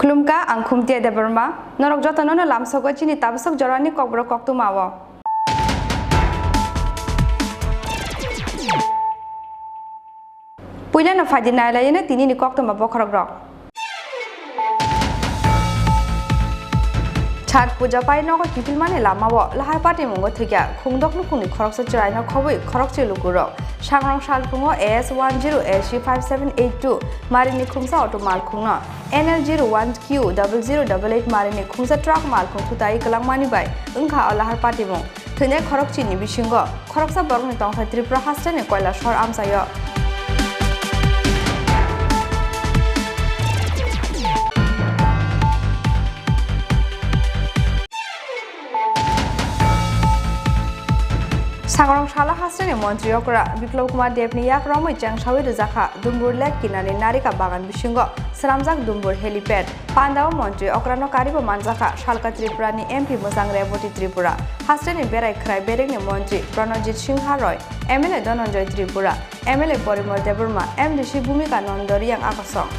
Klumka ang khumtia Debbarma norok jotono no lamsogo chini tabsok jorani kokbro koktu mawo puila na fadina la yena tini ni koktu ma bokhorok rok Chhat puja pai no ko kipil mane lamawo lahar pati mungo thikya khungdok lukuni khorok sa chrai no khobui khorok che lukuro Sangrong Salpungo S10AC5782 Marini Khungsa Auto Malkhungna NL01Q0088 Marini Khungsa Truck Malkhung Thutai Kalangmani Bai Ungkha Alahar Patimo Thune Khorok Chini Bishingo Khoroksa Borgni Tongsa Tripura Hastane Koila Shor Amsayo Sangrong Shala Hastane Montri Okra Biplop Kumar Devni Yak Romo Jang Shawi Rizakha Dumbur Lek Kinani Narika Bagan Bishingo Saramzak Dumbur Helipad Pandao Montri Okra no Karibo Manzaka Shalka Tripura ni MP Musang Reboti Tripura Hastane Berai Krai Bereng ni Montri Pranojit Singh Haroy MLA Dononjoy Tripura MLA Porimor Debbarma MDC Bhumika Nondori yang Akasong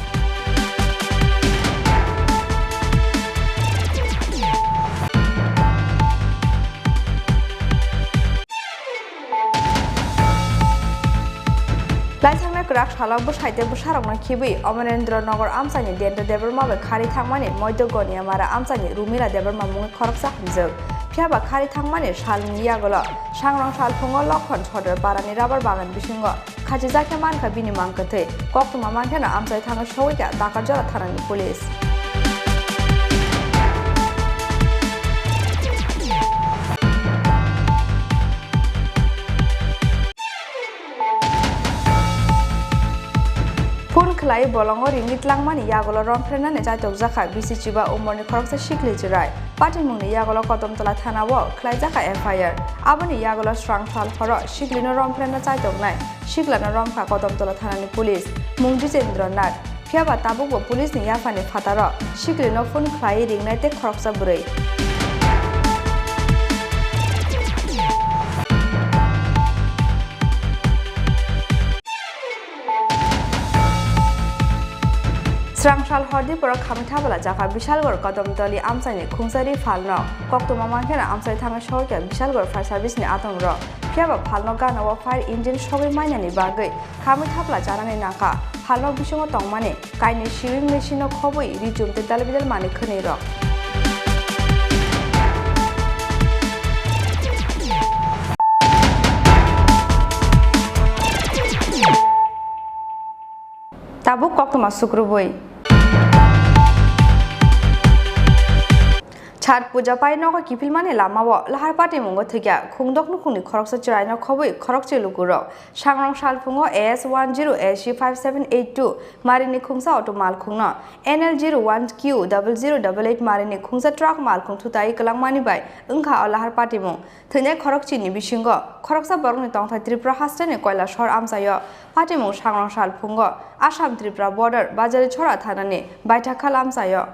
Laisangna krak shalok boshaite bosharokna khibui Amarendra Nagar Amsani Dento Debbarma be khari thangmani Moidogoni Amara Amsani Rumila Debbarma mungi khoroksa hamjok phiaba khari thangmani shalni yagolo Sangrong Salpungo Lokhon Chodar Parani Rabar Bagan Bishingo Khaji Jake Manka Bini Mankate Koktuma Mankena Amsai Thanga Showika Dakarjara Thanani Police Klai bolongo ringit langmani yagolo romfrena ne jaitok jaka bisi chiba umorni khoroksa shikli jirai pati mungni yagolo kodamtola thana wo klai jaka FIR aboni yagolo strangthal horo shiklino romfrena jaitok nai shiklana romkha kodamtola thanani police mungji cendra nat phiaba tabukbo police ni yafani phataro shiklino phone klai ringnai te khoroksa burei Srangshal Hordi Pura Kamithabala Jaka Bishalgor Kodamtoli Amsani Khungsari Falno Koktuma Mankena Amsai Thanga Shorka Bishalgor Fire Service ni Atongro Phiaba Falno Gana wa Fire Engine Shogi Mainani Bagai Kamithabala Janani Naka Falno Bishomo Tongmani Kaini Shiving Machine of Kobui Rijum the Dalbidal Mani Kuniro Tabuk Koktuma Sukrubui Chhat puja pai no ko kipil mane lamawo lahar pati mungo thikya khungdok nukungni khoroksa chirai no khobui khorok che lukuro Sangrong Salpungo S10AC5782 Marini Khungsa Auto Malkhungna NL01Q0088 Marini Khungsa Truck Malkhung Thutai Kalangmani Bai Ungkha Alahar Pati Mung Thune Khorok Chini Bishingo Khoroksa Borgni Tongsa Tripura Hastane Koila Shor Amsayo Pati Mung Sangrong Salpungo Assam Tripura Border Bajari Chora Thanani Baitakhal Amsayo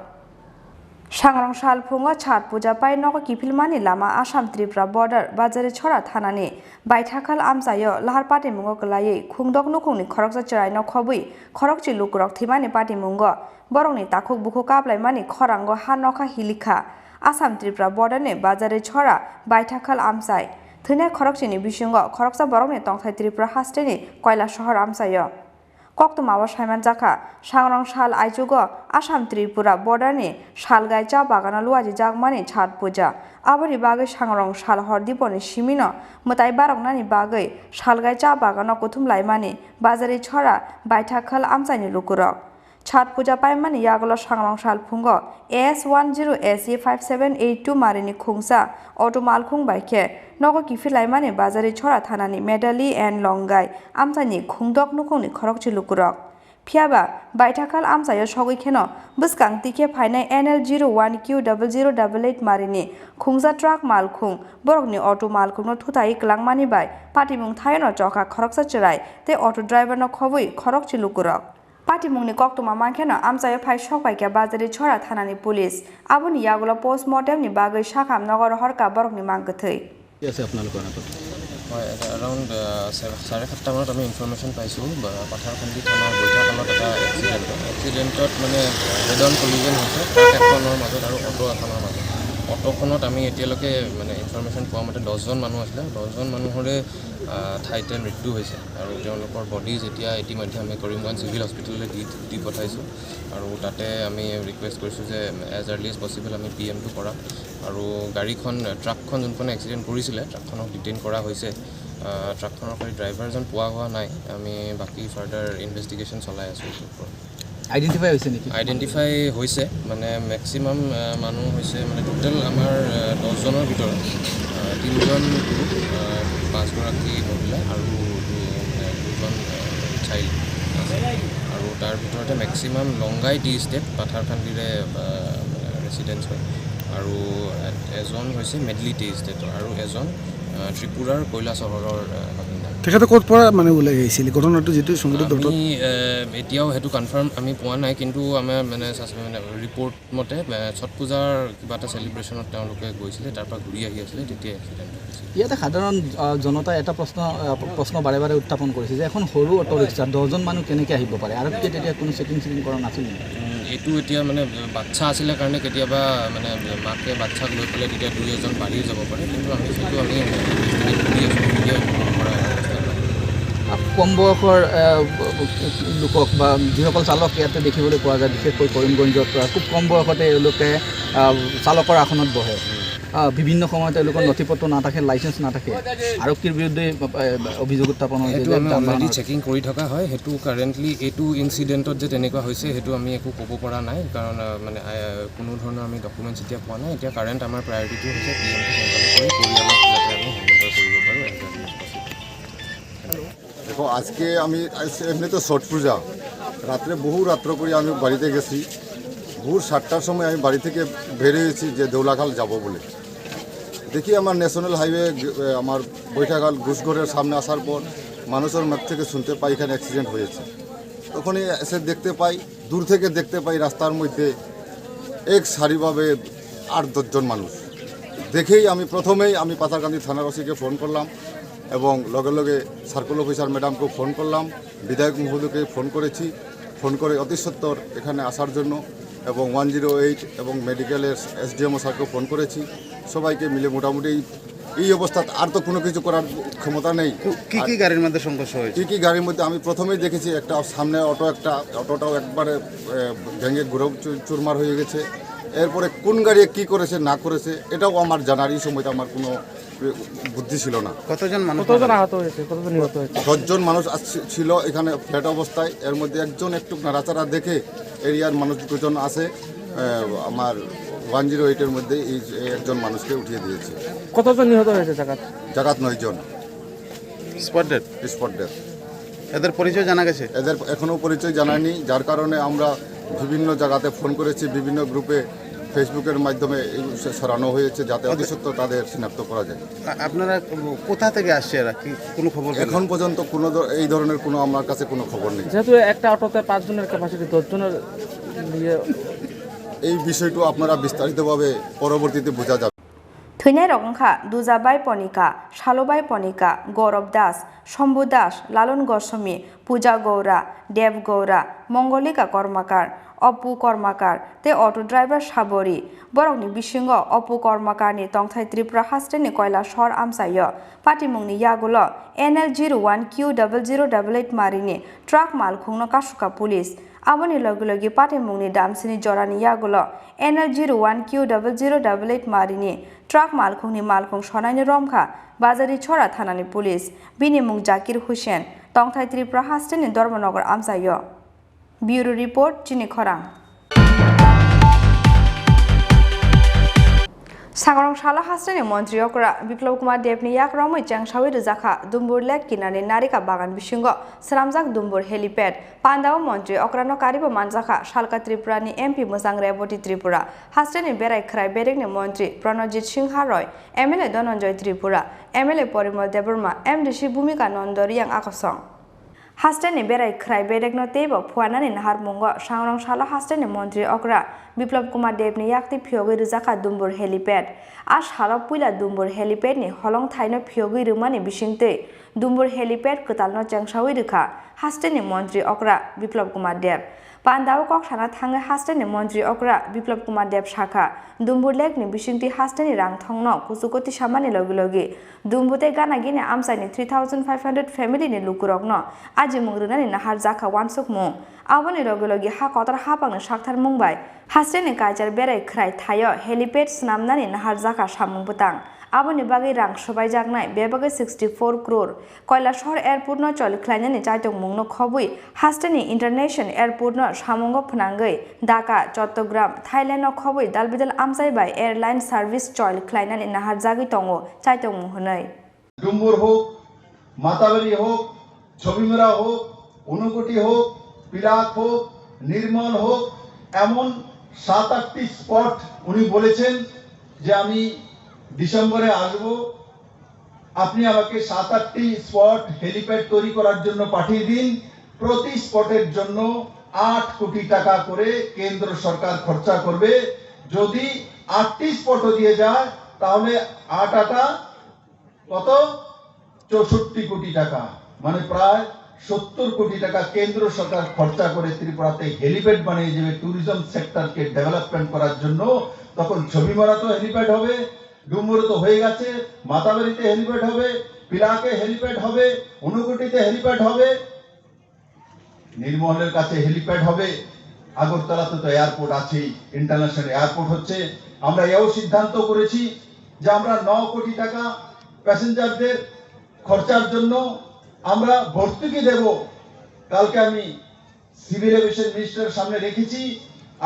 Sangrong Salpungo Chhat puja pai no ko kipilmani lama Assam Tripura border Bajari Chora Thanani Baitakhal Amsayo lahar pati mungo kalai khungdok nukungni khoroksa chirai no khobui khorokchi lukurok thimani pati mungo borongni takhuk bukhuk kaplai mani khorango hanokha hilikha Assam Tripura border ne Bajari Chora Baitakhal Amsai Thune khorokchini bishingo khoroksa borongni tongthai Tripura hasteni Koila Shahar Amsayo কক্তমাবা Saiman জাখা সাংরং সাল আইজুগ আসাম ত্রিপুরা বর্ডারনি সালগাই চা বাগানা লুয়াজি জাগমানি ছাদ পূজা আবরি বাগৈ সাংরং সাল হরদিপনি সিমিন মতাই বারকনানি বাগৈ সালগাই চা বাগানা কুথুমলাইমানি বাজারি ছড়া বাইঠাখাল আমসাইনি লুকুরক ছাদ পূজা পাইমানি ইয়াগল সাংরং সাল ফুঙ্গ S10SE5782 মারিনি খুংসা অটো মালখুং বাইকে নগ কিফিলাইমানি বাজারি ছড়া থানানি মেডালি এন্ড লংগাই আমসাইনি খুংদক নুখুংনি খরকচি লুকুরক ফিয়াবা বাইঠাখাল আমসাইও সগৈখেন বসকাং তিকে ফাইনাই NL01Q0088 মারিনি খুংজা ট্রাক মালখুং বরকনি অটো মালখুং থুতাই ক্লাংমানি বাই পাটিমুং থায়ন চকা খরকসা চড়াই তে অটো ড্রাইভার খবই খরকচি লুকুরক পাটিমুংনি কক্তমা মাংখেন আমসাইও ফাই সকবাইকে বাজারি ছড়া থানানি পুলিশ আবনি ইয়াগুলো পোস্টমর্টেমনি বাগৈ শাখাম নগর হরকা বরকনি মাংগথৈ হয় এৰাউণ্ড 7:30 মানত আমি ইনফৰমেশ্যন পাইছোঁ পাথাৰকান্দি থানাৰ বৈঠাকালত এটা এক্সিডেণ্টত মানে হেড অন কলিজন হৈছে ট্ৰাক এখনৰ মাজত আৰু অটো এখনৰ মাজত অটোখনত আমি এতিয়ালৈকে মানে ইনফৰমেশ্যন পোৱা মতে 10জন মানুহ আছিলে 10জন মানুহৰে ঠাইতে মৃত্যু হৈছে আৰু তেওঁলোকৰ বডিজ এতিয়া ইতিমধ্যে আমি কৰিমগঞ্জ চিভিল হস্পিটেললৈ দি পঠাইছোঁ আৰু তাতে আমি ৰিকুৱেষ্ট কৰিছোঁ যে এজ আৰ্লি এজ পচিবল আমি PMটো কৰা আৰু গাড়ীখন ট্ৰাকখন যোনখন এক্সিডেণ্ট কৰিছিলে ট্ৰাকখনক ডিটেইন কৰা হৈছে ট্ৰাকখনৰ খালি ড্ৰাইভাৰজন পোৱা হোৱা নাই আমি বাকী ফাৰ্ডাৰ ইনভেষ্টিগেশ্যন চলাই আছোঁ এইটোৰ ওপৰত আইডেণ্টিফাই হৈছে নেকি আইডেণ্টিফাই হৈছে মানে মেক্সিমাম মানুহ হৈছে মানে টোটেল আমাৰ 10জনৰ ভিতৰত 3জন পুৰুষ 5গৰাকী মহিলা আৰু 2জন চাইল্ড আছে আৰু তাৰ ভিতৰতে মেক্সিমাম লংগাই টি ষ্টেট পাথাৰকান্দিৰে ৰেচিডেঞ্চ হয় আৰু এজন হৈছে মেডলি টি ষ্টেটৰ আৰু এজন ত্ৰিপুৰাৰ কৈলা চহৰৰ তেখেতে ক'ত পৰা মানে ওলাই আহিছিল ঘটনাটো যেটো সংগঠিত আমি এতিয়াও হেতু কনফাৰ্ম আমি পোৱা নাই কিন্তু আমাৰ মানে ৰিপৰ্ট মতে ছট পূজাৰ কিবা এটা সেলিব্ৰেশনত তেওঁলোকে গৈছিলে তাৰ পৰা ঘূৰি আহি আছিল তেতিয়া এক্সিডেণ্ট হৈছিল ইয়াতে সাধাৰণ জনতাই এটা প্ৰশ্ন বাৰে বাৰে উত্থাপন কৰিছে যে এখন সৰু অটো ৰিক্সা 10জন মানুহ কেনেকৈ আহিব পাৰে আৰু তেতিয়া কোনো চেকিং কৰা নাছিল এইটো এতিয়া মানে বাচ্চা আছিলে কাৰণে কেতিয়াবা মানে মাকে বাচ্চাক লৈ পেলাই তেতিয়া 2-এজন বাঢ়ি যাব পাৰে কিন্তু আমি সেইটো আমি কম বয়সৰ লোকক বা যিসকল চালক ইয়াতে দেখিবলৈ পোৱা যায় বিশেষকৈ কৰিমগঞ্জত খুব কম বয়সতে এওঁলোকে চালকৰ আসনত বহে বিভিন্ন সময়ত তেওঁলোকৰ নথি পত্ৰ নাথাকে লাইচেন্স নাথাকে আৰক্ষীৰ বিৰুদ্ধে অভিযোগ উত্থাপন হৈছে যে অলৰেডি চেকিং কৰি থকা হয় সেইটো কাৰেণ্টলি এইটো ইনচিডেণ্টত যে তেনেকুৱা হৈছে সেইটো আমি একো ক'ব পৰা নাই কাৰণ মানে কোনো ধৰণৰ আমি ডকুমেণ্টছ এতিয়া পোৱা নাই এতিয়া কাৰেণ্ট আমাৰ প্ৰায়ৰিটিটো হৈছে PMটো সোনকালে কৰি পৰিয়ালক যাতে আমি হেণ্ডঅভাৰ কৰিব পাৰোঁ দেখো আজকে আমি এমনি তো ছট পূজা রাত্রে রাত্র করে আমি বাড়িতে গেছি ভোর 7টার সময় আমি বাড়ি থেকে বেরিয়েছি যে দেউলাখাল যাব বলে দেখি আমার ন্যাশনাল হাইওয়ে আমার বৈঠাখাল ঘুষঘরের সামনে আসার পর মানুষের মুখ থেকে শুনতে পাই এখানে অ্যাক্সিডেন্ট হয়েছে তখনই এসে দেখতে পাই দূর থেকে দেখতে পাই রাস্তার মধ্যে এক সারিভাবে 8-10জন মানুষ দেখেই আমি প্রথমেই আমি পাথারকান্দি থানার ওসিকে ফোন করলাম এবং লগে লগে সার্কেল অফিসার ম্যাডামকে ফোন করলাম বিধায়ক মহোদয়কে ফোন করেছি ফোন করে অতি সত্বর এখানে আসার জন্য এবং 108 এবং মেডিকেলের SDMO স্যারকে ফোন করেছি সবাইকে মিলে মোটামুটি এই অবস্থায় আর তো কোনো কিছু করার ক্ষমতা নেই কি গাড়ির মধ্যে সংঘর্ষ হয়েছে কি গাড়ির মধ্যে আমি প্রথমেই দেখেছি একটা সামনে অটোটাও একবারে ভেঙে ঘুরে চুরমার হয়ে গেছে এরপরে কোন গাড়ি কি করেছে না করেছে এটাও আমার জানার এই সময়টা আমার কোনো বুদ্ধি ছিল না কতজন আহত হয়েছে 10জন মানুষ ছিল এখানে ফ্ল্যাট অবস্থায় এর মধ্যে একজন একটু নাড়াচাড়া দেখে এরিয়ার মানুষ 2জন আছে আমার 108-এর মধ্যে এই একজন মানুষকে উঠিয়ে দিয়েছে কতজন নিহত হয়েছে জাগাত 9জন স্পট ডেথ এদের পরিচয় জানা গেছে এদের এখনও পরিচয় জানায়নি যার কারণে আমরা বিভিন্ন জায়গাতে ফোন করেছি বিভিন্ন গ্রুপে ফেসবুকের মাধ্যমে ছড়ানো হয়েছে যাতে অতি সত্ত্বর তাদের শনাক্ত করা যায় আপনারা কোথা থেকে আসছে এরা কি কোনো খবর এখন পর্যন্ত কোনো এই ধরনের কোনো আমার কাছে কোনো খবর নেই যেহেতু একটা অটোতে 5 জনের ক্যাপাসিটি 10 জনের নিয়ে এই বিষয়টা আপনারা বিস্তারিতভাবে পরবর্তীতে বোঝা যাবে थैनाय रगंखा दुजाबाई पनिका शालबाई पनिका गौरव दास शम्भु दास लालन गोस्वामी पूजा गौरा देव गौरा मंगलिका कर्मकार अपु कर्मकार ते अटो ड्राइवर साबरी बरकनि बिसिंगो अपु कर्मकारनि तंथाय त्रिपुरा हास्टेनि कयला शहर आमसायो पाटिमुंनि यागुलो NL01Q0088 मारिनि ट्राक मालखुंनो कासुका पुलिस आबोनि लगे लगे पाटिमुंनि दामसिनि जरानि यागुलो NL01Q0088 मारिनि ट्राक मालखुंनि मालखुं सनायनि रमखा बाजारी छरा थानानि पुलिस बिनि मुं जाकिर हुसैन तंथाय त्रिपुरा हास्टेनि धर्मनगर आमसायो ब्यूरो रिपोर्ट चिनी खरां सांग्रां शाला हास्टेनि मंत्री अकरा बिप्लब कुमार देवनि याक्रमै चेंसावि रजाखा दुम्बुर लेक किनारे नारिका बागान बिसिंगो सरामजाक दुम्बुर हेलिपैड पांडाव मंत्री अकरानो कारिबो मानजाखा शालका त्रिपुरानि एमपी मोजां रेवती त्रिपुरा हास्टेनि बेराय खराय बेरेकनि मंत्री Pranajit Singha Roy MLA Dhananjay Tripura MLA Parimal Debbarma MDC भूमिका नंदरियां आकसं हास्टेनि बेराय खराय बेरेकनो तेबो फुआनानि नाहार मुंगो सांग्रां शाला हास्टेनि मंत्री अकरा बिप्लब कुमार देवनि याक्ति फियोगै रजाखा दुम्बुर हेलिपैड आज हालाव पुइला दुम्बुर हेलिपैडनि हलं थाइनो फियोगै रुमानि बिसिंतै दुम्बुर हेलिपैड कतालनो चेंसावि रखा हास्टेनि मंत्री अकरा बिप्लब कुमार देव पांडाव कक्साना थाङै हास्टेनि मंत्री अकरा बिप्लब कुमार देव शाखा दुम्बुर लेकनि बिसिंति हास्टेनि रांथंनो कुसुकति सामानि लगे लगे दुम्बुते गानागिनि आमसाइनि 3500 फेमिलिनि लुकुरकनो आजि मुंग्रुनानि नाहार जाखा वानसुक मुं आबोनि लगे लगे हा कतर हापांनो साक्थार मुंबाय हास्टेनि कायचार बेराय खराय थायो हेलिपैड स्नामनानि नाहार जाखा सामुं बुतां आबोनि बागै रां सबाय जागनाय बेबागै 64 करोड़ कयला शहर एयारपोर्टनो चलिख्लायनानि चाइटं मुंनो खबुइ हास्टेनि international एयारपोर्टनो सामुंगो फनांगै Dhaka Chattogram थाइलैंडनो खबुइ दालबिदाल आमसाइबाय airline service चलिख्लायनानि नाहार जागै तंगो चाइटं मुहनै डुम्बुर होक माताबारी होक छबिमुरा होक ऊनकोटी होक पिलाक होक निर्मल होक एमन 7-8टी स्पट उनी बोलेছেন যে আমি ডিসেম্বরে আসব আপনি আমাকে 7-8টি স্পট হেলিপ্যাড তৈরি করার জন্য পাঠিয়ে দিন প্রতি স্পটের জন্য 8 কোটি টাকা করে কেন্দ্র সরকার খরচা করবে যদি 8টি স্পটও দিয়ে যায় তাহলে 8 কত 64 কোটি টাকা মানে প্রায় 70 কোটি টাকা কেন্দ্র সরকার খরচা করে ত্রিপুরাতে হেলিপ্যাড বানিয়ে দেবে ট্যুরিজম সেক্টরকে ডেভেলপমেন্ট করার জন্য তখন ছবিমারাতে হেলিপ্যাড হবে ডুমুরে তো হয়ে গেছে মাতাবাড়িতে হেলিপ্যাড হবে পিলাকে হেলিপ্যাড হবে ঊনকোটিতে হেলিপ্যাড হবে নির্মলের কাছে হেলিপ্যাড হবে আগরতলাতে তো এয়ারপোর্ট আছে ইন্টারন্যাশনাল এয়ারপোর্ট হচ্ছে আমরা এও সিদ্ধান্ত করেছি যে আমরা 9 কোটি টাকা প্যাসেঞ্জারদের খরচার জন্য আমরা ভর্তুকি দেব কালকে আমি সিভিল এভিয়েশন মিনিস্টারের সামনে রেখেছি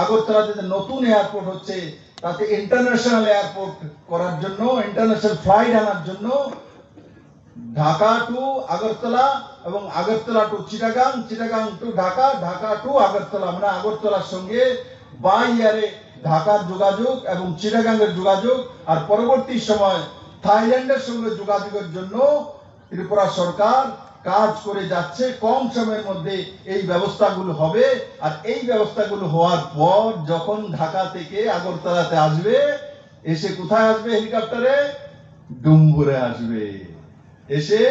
আগরতলাতে নতুন এয়ারপোর্ট হচ্ছে তাতে ইন্টারন্যাশনাল এয়ারপোর্ট করার জন্য ইন্টারন্যাশনাল ফ্লাইট আনার জন্য ঢাকা টু আগরতলা এবং Agartala to Chittagong Chittagong to Dhaka Dhaka to Agartala আমরা আগরতলার সঙ্গে বাই এয়ারে ঢাকার যোগাযোগ এবং চিটাগাংয়ের যোগাযোগ আর পরবর্তী সময় থাইল্যান্ডের সঙ্গে যোগাযোগের জন্য ত্রিপুরা সরকার কাজ করে যাচ্ছে কম সময়ের মধ্যে এই ব্যবস্থাগুলো হবে আর এই ব্যবস্থাগুলো হওয়ার পর যখন ঢাকা থেকে আগরতলাতে আসবে এসে কোথায় আসবে হেলিকপ্টারে ডুম্বুরে আসবে এসে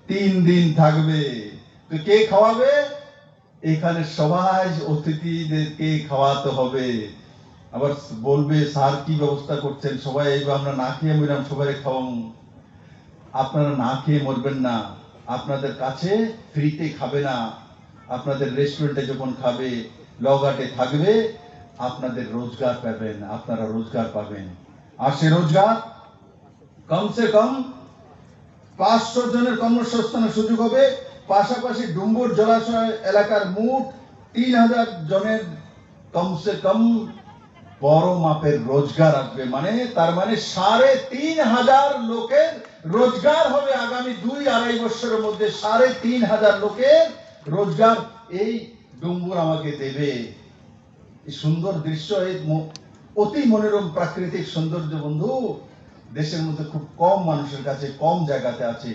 3 দিন থাকবে তো কে খাওয়াবে এখানে সবাই অতিথিদেরকে খাওয়াতে হবে আবার বলবে স্যার কি ব্যবস্থা করছেন সবাই এইভাবে আমরা না খেয়ে মরলাম সবাই খাওয়াম আপনারা না খেয়ে মরবেন না আপনাদের কাছে ফ্রিতে খাবে না আপনাদের রেস্টুরেন্টে যখন খাবে লগাটে থাকবে আপনাদের রোজগার পাবেন আপনারা রোজগার পাবেন আর সে রোজগার কমসে কম 500 জনের কর্মসংস্থানের সুযোগ হবে পাশাপাশি ডুম্বুর জলাশয় এলাকার মোট 3000 জনের কমসে কম বড় মাপের রোজগার আসবে মানে তার মানে 3500 লোকের রোজগার হবে আগামী 2-2.5 বছরের মধ্যে 3500 লোকের রোজগার এই ডুম্বুর আমাকে দেবে এই সুন্দর দৃশ্য এই অতি মনোরম প্রাকৃতিক সৌন্দর্য বন্ধু দেশের মধ্যে খুব কম মানুষের কাছে কম জায়গাতে আছে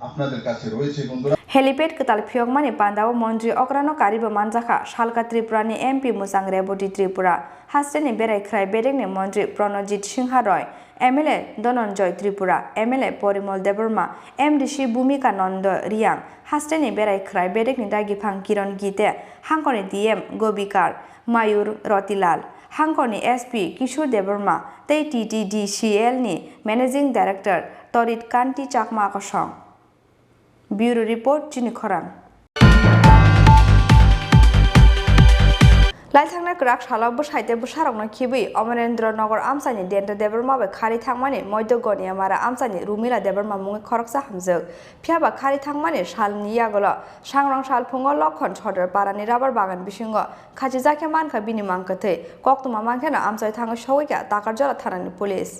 আপনাদের কাছে রয়েছে বন্ধুরা हेलिपेड कताल फियगमानि पान्दाव मन्त्री अक्रानो कारिबो मानजाखा सालका त्रिपुरानि एमपि मुसां रेबती त्रिपुरा हास्टेनि बेरायख्राय बेरेगनि मन्त्री प्रणजित सिंह रय एमएलए धनन्जय त्रिपुरा एमएलए परिमल देबर्मा एमडिसि भूमिका नन्द रियां हास्टेनि बेरायख्राय बेरेगनि दागिफां किरण गीते हांकनि डीएम गोबिकार मायुर रतिलाल हांकनि एसपी किशोर देबर्मा तै टीटीडीसीएल नि मैनेजिंग डाइरेक्टर तरित कान्ति चाकमा कसं ब्यूरो रिपोर्ट चिनी खरां लाइथांना क्राक सालाव बसाइते बसारकनो खिबि अमरेन्द्र नगर आमसानि देन्ट देबरमा बे खारि थांमानि मध्य गनियामारा आमसानि रुमिला देबरमा मुङै खरकसा हामजोग फियाबा खारि थांमानि सालनि यागल सांरं साल फुङो लखन छदर पारानि राबार बागान बिसिंग खाजि जाखे मानखा बिनि मांकथै कक्तुमा मांखेना आमसाय थाङो सौइका ताकारजला थानानि पुलिस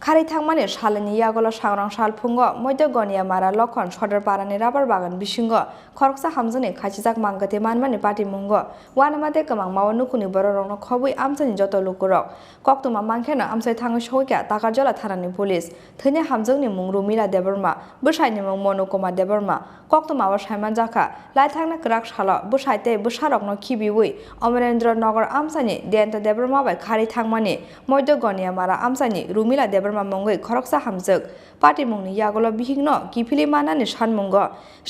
खारि थांमानि सालनि यागल सांरं साल फुङो मध्य गनियामारा लखन छदर पारानि राबार बागान बिसिंग खरकसा हामजोनि खाजिजाक मांकथै मानमानि पार्टी मुंग वानामाते कमां माव नुकुनि बररंनो खबै आमसानि जत लुकुरक कक्तुमा मांखेना आमसाय थाङो सौइका ताकारजला थानानि पुलिस थैने हामजोंनि मुं रुमिला देबरमा बसाइनि मुं मनोकुमार देबरमा कक्तुमाव साइमान जाखा लाइथांना क्राक साला बसाइते बसारकनो खिबिवै अमरेन्द्र नगर आमसानि देन्ट देबरमा बाय खारि थांमानि मध्य गनियामारा आमसानि रुमिला देबरमा मुङै खरकसा हामजोग पार्टी मुंनि यागल बिहिंनो किफिलि मानानि सानमुंग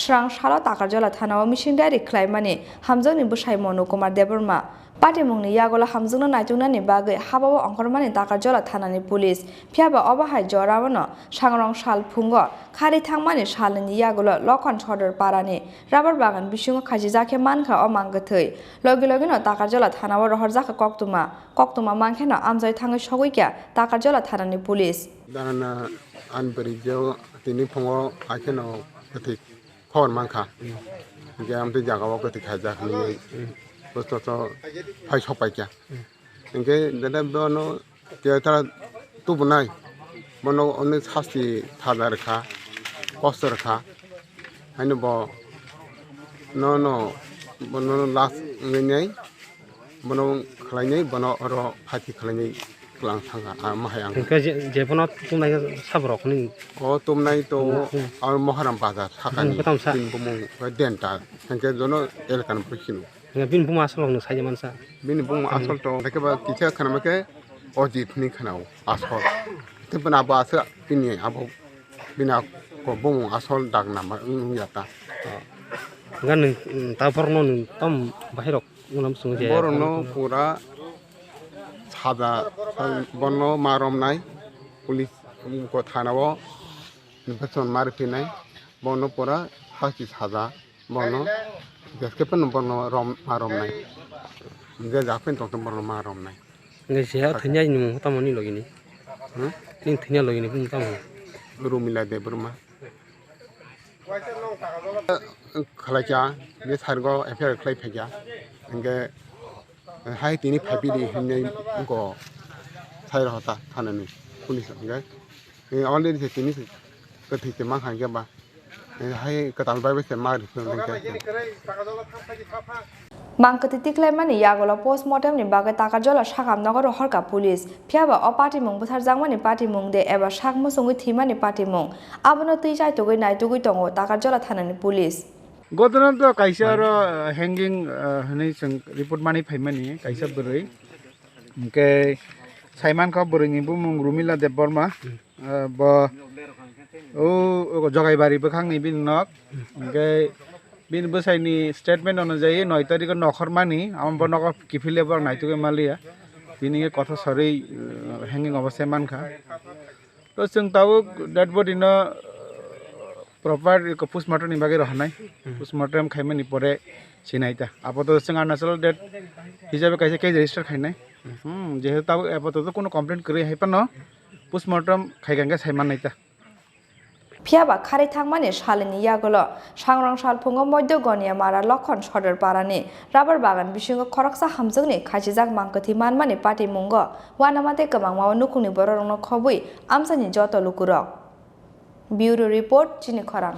स्रां साला ताकारजला थानाव मिसिं डाइरि ख्लाइमानि हामजोंनि बसाइ मनोकुमार देबरमा पार्टी मुंनि यागल हामजोंनो नायथुंनानि बागै हाबाव अंकरमानि ताकारजला थानानि पुलिस फियाबा अबाहाय जरावनो सांरं साल फुंग खारि थांमानि सालनि यागल लखन छदर पारानि राबार बागान बिसिङो खाजि जाखे मानखा अमांगथै लगे लगेनो ताकारजला थानाव रहर जाखा कक्तुमा मांखेनो आमजाय थाङै सगैक्या ताकारजला थानानि पुलिस दाना आनबरिजो तिनि फुङाव आखेनो गथि खबर मांखा जे आमते जागाव गथि खाजाखनि बस्तुथ फाइ सपाइक्या इनके दादा बनो तेरा तुबनाय बनो अने शास्ति थादा रखा कष्ट रखा हैनो ब नो बनो लास्ट ngै बनो खलाइनै बनो र फाति खलाइनै क्लां थांगा माहायां जेफोना तुमनाय साबरखनि अ तुमनाय तो आर महाराम बाजार थाखानि दिन बुमु देन्टा थांके जनो एलकान फखिनु बिन बुमा आसलनो साइजे मानसा बिन बुमा आसल तो देखेबा किथे खानामके अजितनि खानाव आसल तेबना बासो बिनि आबो बिना को बुमु आसल दागनामा उयाता गान ताफरनो तम बाहिरक उनाम सुङे जे बरनो पुरा सादा बनो मारमनाय पुलिस को थानाव निफासन मारफिनाय बनो पुरा फासि सादा बनो देसकेपन बनो मारमनाय जे जाफिन तो बनो मारमनाय nge sia thanya ni mo tamani logini ning thanya logini pum tam Rumila Debbarma खलाचा बे सारगो एफआर खलाय फैया इनके हाय तिनी फाबिदि हिनै को साइर होता थानानि पुलिस इनके अलरेडी से तिनी कथि के मा खांगे बा हाय कताल बाय से मार मांकथि तिख्लाइमानि यागल पोस्टमर्टमनि बागै ताकारजला सागामनगर हरका पुलिस फियाबा अ पार्टी मुं बुथारजांमानि पार्टी मुं दे एबा साग मोसङै थैमानि पार्टी मुं आबनो तै जायतगै नायतगै दङ ताकारजला थानानि पुलिस गदना तो काइसा र हैंगिंग हनै जों रिपोर्ट मानि फाइमानि काइसा बोरै ओमके साइमान खा बोरैनि बुमुं रुमिला देबबर्मा ब ओ जगाइबारि बखांनि बिनक ओमके बिन बसाइनि स्टेटमेन्ट अनुযায়ী 9 तारिख नखरमानि आम बनक किफिलेबर नाइतुगे मालिया तिनि कथा सरै हैंगिंग अवस्था मानखा तो जों ताव डेड बडी न प्रपार पोस्टमार्टम नि बागै रहनाय पोस्टमार्टम खाइमानि परे सिनाइता आपातत जों अरुणाचल डेट हिसाबै काइसे केस रेजिस्टर खाइनाय जेहेतु ताव आपातत कोनो कमप्लेन करै हाइपन पोस्टमार्टम खाइगांगे साइमान नाइता फियाबा खारि थांमानि सालनि यागल सांरं साल फुङो मध्य गनियामारा लखन छदर पारानि राबार बागान बिसिङो खरकसा हामजोंनि खाजिजाक मांकथि मानमानि पार्टी मुंग वानामाते कमां माव नुकुनि बररंनो खबै आमसानि जत लुकुरक ब्यूरो रिपोर्ट चिनी खरां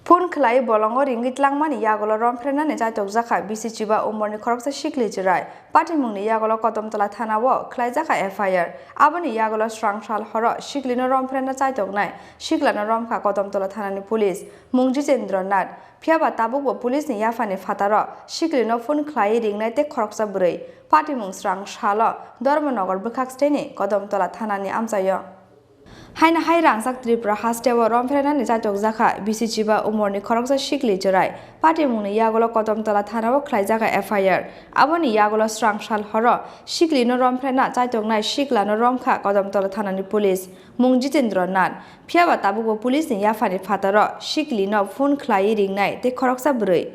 Phone khlai bolongo ringit langmani yagolo romfrenani jaitok jaka BCC ba umorni khoroksa shikli jirai patimungni yagolo kodomtola thanawo khlai jaka FIR aboni yagolo strangshal horo shiklino romfrena jaitok nai shiklano romkha kodomtola thanani police mungji jendranath phiaba tabukbo police ni yafani fataro shiklino phone khlai ringnai te khoroksa burei patimung strangshalo Debbarma bwkhaksteni kodomtola thanani amsayo Haina hai rangsak Tripura hastewa romfrenani jaitok jaka BCC ba umorni khoroksa shikli jirai patimungni yagolo kodomtola thanawo khlai jaka FIR aboni yagolo strangshal horo shiklino romfrena jaitok nai shiklano romkha kodomtola thanani police mungji jendranath phiaba tabukbo police ni yafani fataro shiklino phone khlai ringnai te khoroksa burei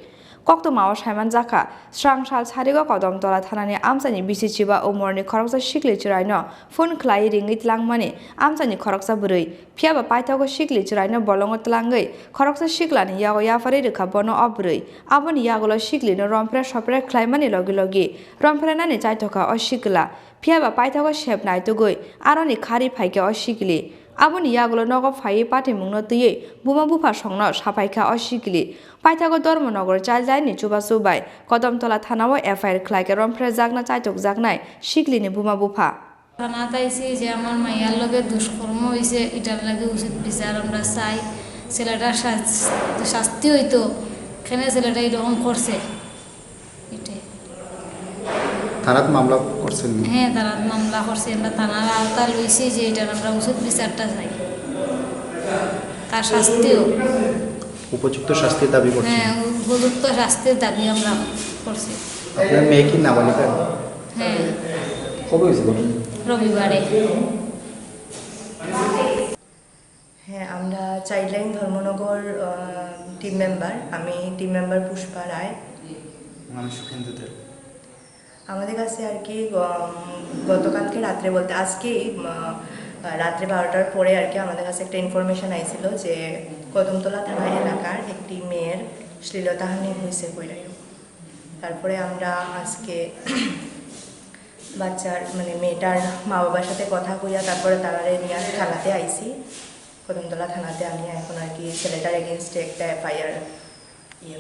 Koktomawa Shaiman Jaka, Strangshal Sarigo Kodomtola Thanani Amsani BCC ba umorni khoroksa shikli chiraino phone khlai ringit langmani amsani khoroksa burei phiaba paithago shikli chiraino bolongo tlangai khoroksa shiklani yago yafari rekha bono obrei aboni yagolo shiklino rompre sopre khlaimani logi logi rompre nani chaitoka o shikla phiaba paithago shep naitugoi aroni khari phaike o shikli aboni yagolo nogo phai patimungno tuye buma bufa songno sapaika o shikli paithago Debbarma chaljaini chuba subai kodomtola thanawo FIR khlaike rompre jagna chaitok jagnai shiklini buma bufa থানা তাইছি যে আমার মাইয়ার লগে দুষ্কর্ম হয়েছে এটার লাগে উচিত বিচার আমরা চাই ছেলেটার শাস্তি হইতো কেন ছেলেটা এরকম করছে এটাই থানাত মামলা করছেন হ্যাঁ থানাত মামলা করছে আমরা থানার আওতা লইছি যে এটার আমরা উচিত বিচারটা চাই তার শাস্তিও উপযুক্ত শাস্তির দাবি করছেন হ্যাঁ উপযুক্ত শাস্তির দাবি আমরা করছি আপনার মেয়ে কি নাবালিকা হ্যাঁ কবে হয়েছে রবিবারে হ্যাঁ আমরা চাইল্ডলাইন ধর্মনগর টিম মেম্বার আমি টিম মেম্বার পুষ্পা রায় আমাদের কাছে আর কি গতকালকে রাত্রে বলতে আজকেই রাত্রে 12টার পরে আর কি আমাদের কাছে একটা ইনফরমেশন আইছিল যে কদমতলা থানা এলাকার একটি মেয়ের শ্লীলতাহানি হয়েছে কইরাই তারপরে আমরা আজকে বাচ্চার মানে মেয়েটার মা বাবার সাথে কথা কইয়া তারপরে তারারে নিয়ে থানাতে আইছি কদমতলা থানাতে আমি এখন আর কি ছেলেটার এগেনস্টে একটা FIR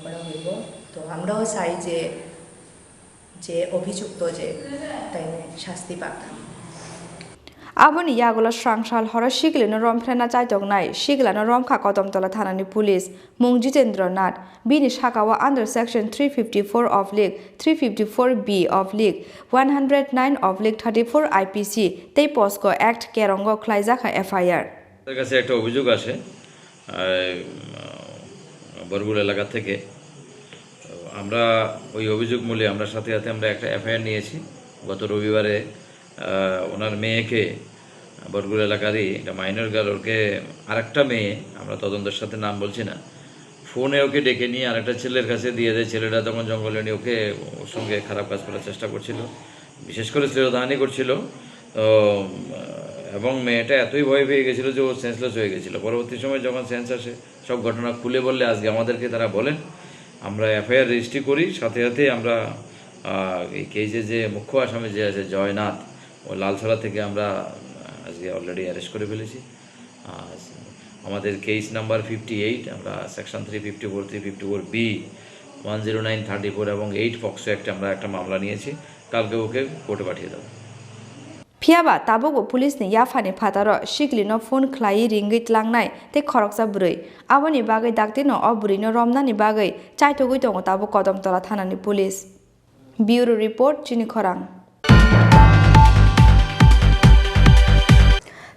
করা হইব তো আমরাও চাই যে যে অভিযুক্ত যে তাই শাস্তি পাক Aboni yagolo strangshal horo shiklino romfrena jaitok nai shiklano romkha kodomtola thanani police mungji jendranath bini shakawa under section 354 of league 354B of league 109 of league 34 IPC tei posko act kerongo khlaijaka FIR তার কাছে একটা অভিযোগ আসে বরগুল এলাকা থেকে আমরা ওই অভিযোগ মূলে আমরা সাথে সাথে আমরা একটা FIR নিয়েছি গত রবিবারে ওনার মেয়েকে বরগুল এলাকারই একটা মাইনর গার্ল ওকে আরেকটা মেয়ে আমরা তদন্তের সাথে নাম বলছি না ফোনে ওকে ডেকে নিয়ে আরেকটা ছেলের কাছে দিয়ে দেয় ছেলেটা তখন জঙ্গলে নিয়ে ওকে ওর সঙ্গে খারাপ কাজ করার চেষ্টা করছিল বিশেষ করে শ্লীলতাহানি করছিল তো এবং মেয়েটা এতই ভয় পেয়ে গেছিলো যে ও সেন্সলেস হয়ে গেছিলো পরবর্তী সময় যখন সেন্স আসে সব ঘটনা খুলে বললে আজকে আমাদেরকে তারা বলেন আমরা FIR রেজিস্ট্রি করি সাথে সাথে আমরা এই কেসে যে মুখ্য আসামি যে আছে জয়নাথ ও লালছড়া থেকে আমরা আজকে অলরেডি অ্যারেস্ট করে ফেলেছি আমাদের কেস নাম্বার 58 আমরা সেকশন 354 354B 10934 এবং 8 পক্সো অ্যাক্টে আমরা একটা মামলা নিয়েছি কালকে ওকে কোর্টে পাঠিয়ে দেবো phiaba tabukbo police ni yafani phataro shiklino phone khlai ringit langnai te khoroksa burei aboni bagai daktino oburino romnani bagai chaitogui tongo tabu kodomtola thanani police bureau report Chini Khorang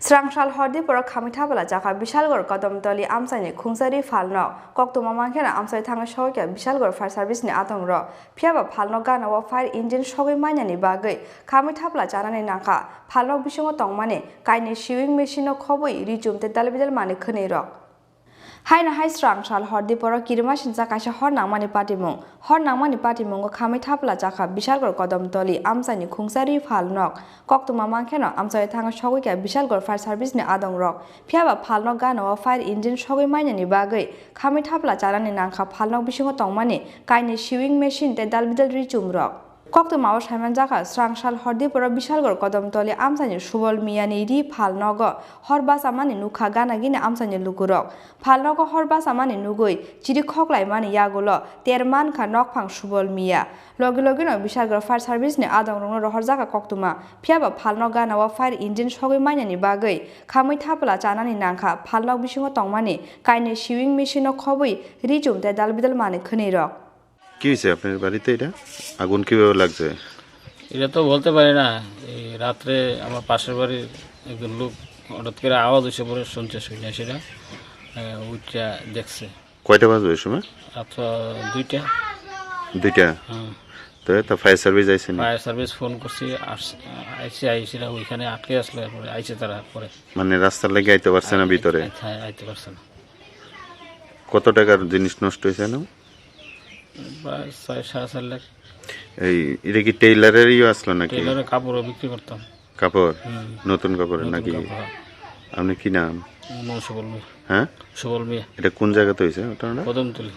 Strangshal Hordipura Kamithabala Jaka Bishalgor Kodomtoli Amsani Khungsari Falno Koktoma Mankena Amsai Thanga Shoka Bishalgor Fire Service ni Atongro Phiaba Phalno Gana wa fire engine Shogi Manyani Bagai Kamithabala Janani Naka Phalno Bishomo Tongmane Kaini Shewing Machine Khoboi Rijum te Dalbidal Mani Khneiro Haina hai Strangshal Hordipura Kirimashin Jakasha Hornamani Patimong Kamithabala Jaka Bishalgor Kodomtoli Amsani Khungsari Falnok Koktoma Mankena Amsai Thanga Shogi Bishalgor Fire Service ni Adongrok Phiaba Phalno Gana wa fire engine Shogi Manyani Bagai Kamithabala Janani Naka Phalno Bishomo Tongmane Kaini Shewing Machine te Dalbidal Rijum Rock Koktumaw Simon Jaka, Strangshal Hordipura Bishalgor Kodamtoli Amsani Shubol Miani Ri Palnogo, Horbasamani Nuka Ganagini Amsani Lugurok, Palnogo Horbasamani Nugui, Chini Khorang Mani Yagulo, Terman Ka Nokpang Shubol Mia, Logilogino Bishalgor Fire Service ni Adam Horzaka Koktuma, Piaba Palnoga Nawa Fire Engine Shogi Mani Bagay, Kamui Tapala Janani Nanka, Palnog Bishingo Tongmani, Kaini Shiving Mission of Kobui, Rijum de Dalbidal Mani Kuniro. কি হয়েছে আপনার বাড়িতে এটা আগুন কিভাবে লাগছে এটা তো বলতে পারি না এই রাতে আমার পাশের বাড়ির একজন লোক হঠাৎ করে আওয়াজ এসে পড়ে শুনছে শুনে সেটা ওইটা দেখছে কয়টা বাজে ওই সময় রাত 2টা তো ফায়ার সার্ভিস আইছে না ফায়ার সার্ভিস ফোন করছি আইসিরা ওইখানে আটকে আসলে পরে আইছে তারা পরে মানে রাস্তার লাগি আইতে পারছে না ভিতরে হ্যাঁ আইতে পারছে না কত টাকার জিনিস নষ্ট হয়েছে না প্রায় 6.5 লাখ এই এটা কি টেইলারেরই আসলো নাকি টেইলারের কাপড় বিক্রি করতাম কাপড় নতুন কাপড় নাকি আপনি কি নাম সুবল মিয়া হ্যাঁ সুবল মিয়া এটা কোন জায়গাতে হয়েছে ওটা না কদমতলি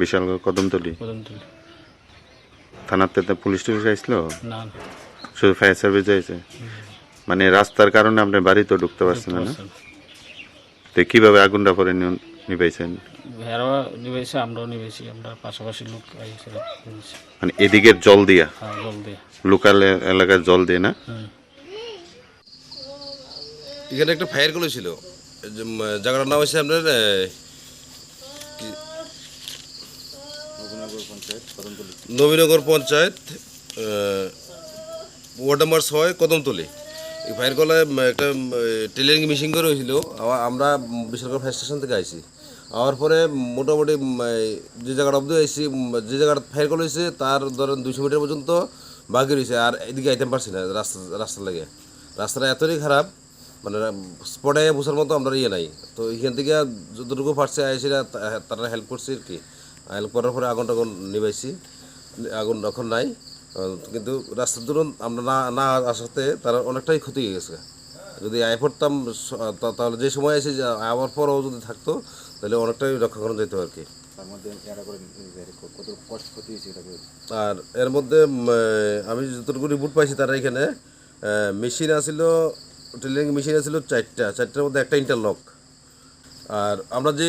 বিশাল কদমতলি থানাতে পুলিশ টুলিশ আসলো না শুধু ফায়ার সার্ভিস আইছে মানে রাস্তার কারণে আপনি বাড়িতে ঢুকতে পারছেন না তো কিভাবে আগুনটা পরে নিভাইছেন ভেড়া নিবেছে আমরাও নিবেছি আমরা পাশাপাশি লোক আইছিল মানে এদিকে জল দিয়া হ্যাঁ জল দিয়া লোকাল এলাকার জল দিয়ে না এখানে একটা ফায়ার কল ছিল জায়গাটার নাম হচ্ছে আপনার নবীনগর পঞ্চায়েত ওয়ার্ড নাম্বার 6 কদমতলি এই ফায়ার কলে একটা টেলারিং মেশিন করে হয়েছিল আমরা বিশালগড় ফায়ার স্টেশন থেকে আইছি আওয়ার পরে মোটামুটি যে জায়গাটা অব্দি আইসি যে জায়গাটা ফায়ার কল হয়েছে তার ধরেন 200 মিটার পর্যন্ত বাকি রয়েছে আর এদিকে আইতে পারছি না রাস্তার লাগে রাস্তাটা এতই খারাপ মানে স্পটে বসার মতো আমরা নাই তো এখান থেকে যতটুকু পারছে আইসিরা তারা হেল্প করছে আর কি হেল্প করার পরে আগুনটা নিবাইছি আগুন এখন নাই কিন্তু রাস্তার দূর আমরা না আসাতে তারা অনেকটাই ক্ষতি হয়ে গেছে যদি আয় পড়তাম তাহলে যে সময় এসে আবার পরও যদি থাকতো তাহলে অনেকটাই রক্ষা করা যেত আর কি আর এর মধ্যে আমি যতটুকু রিপোর্ট পাইছি তারা এখানে মেশিন আসছিল টেলারিং মেশিন আসছিল 4টার মধ্যে একটা ইন্টারলক আর আমরা যে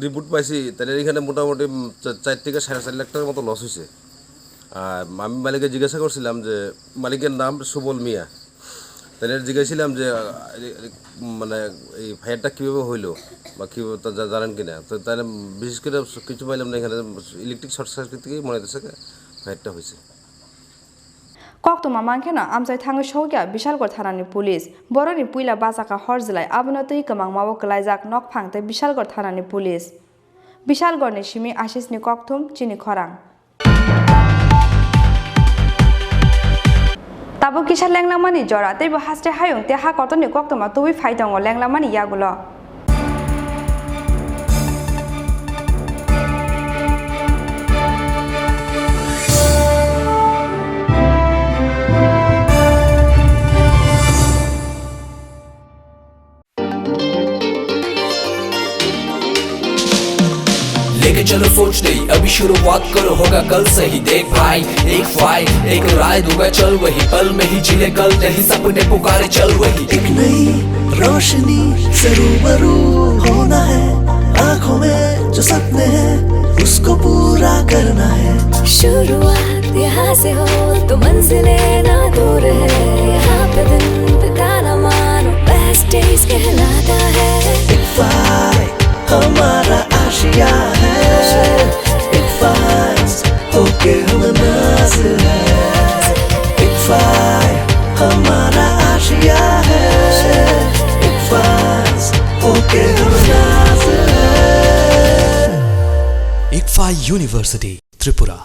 রিপোর্ট পাইছি তাহলে এখানে মোটামুটি 4 থেকে 4.5 লাখ টাকার মতো লস হয়েছে আর আমি মালিককে জিজ্ঞাসা করছিলাম যে মালিকের নাম সুবল মিয়া তাহলে জিজ্ঞাসিলাম যে মানে এই ফায়ারটা কীভাবে হইলো বা কীভাবে তা জানেন কিনা তো তাহলে বিশেষ করে কিছু পাইলাম না এখানে ইলেকট্রিক শর্ট সার্কিট থেকেই মনে হচ্ছে ফায়ারটা হয়েছে Koktuma Mankena Amsai Tango Shogya Bishalgor Thanani Police Boroni Puila Basaka Horzlai Abunotui Kamang Mawok Laizak Nok Pangte Bishalgor Thanani Police Bishalgor ni Shimi Ashis ni Koktum Chini Khorang Tabo Kisha Langlamani Jora Tebo Haste Hayung Te Ha Kotoni Koktuma Tuwi Faitango Langlamani Yagulo चलो सोच नहीं अभी शुरुआत करो होगा कल से ही देख भाई एक फाइट एक राय दूंगा चल वही पल में ही जिले कल नहीं सपने पुकारे चल वही एक नई रोशनी से रूबरू होना है आँखों में जो सपने हैं उसको पूरा करना है शुरुआत यहाँ से हो तो मंजिलें ना दूर है यहाँ पे दिन बिताना मानो बेस्ट डेज कहलाता है एक फाइट हमारा आशिया है एक फाइट होके हम नाज है एक फाइट हमारा आशिया है एक फाइट होके हम नाज है ICFA university Tripura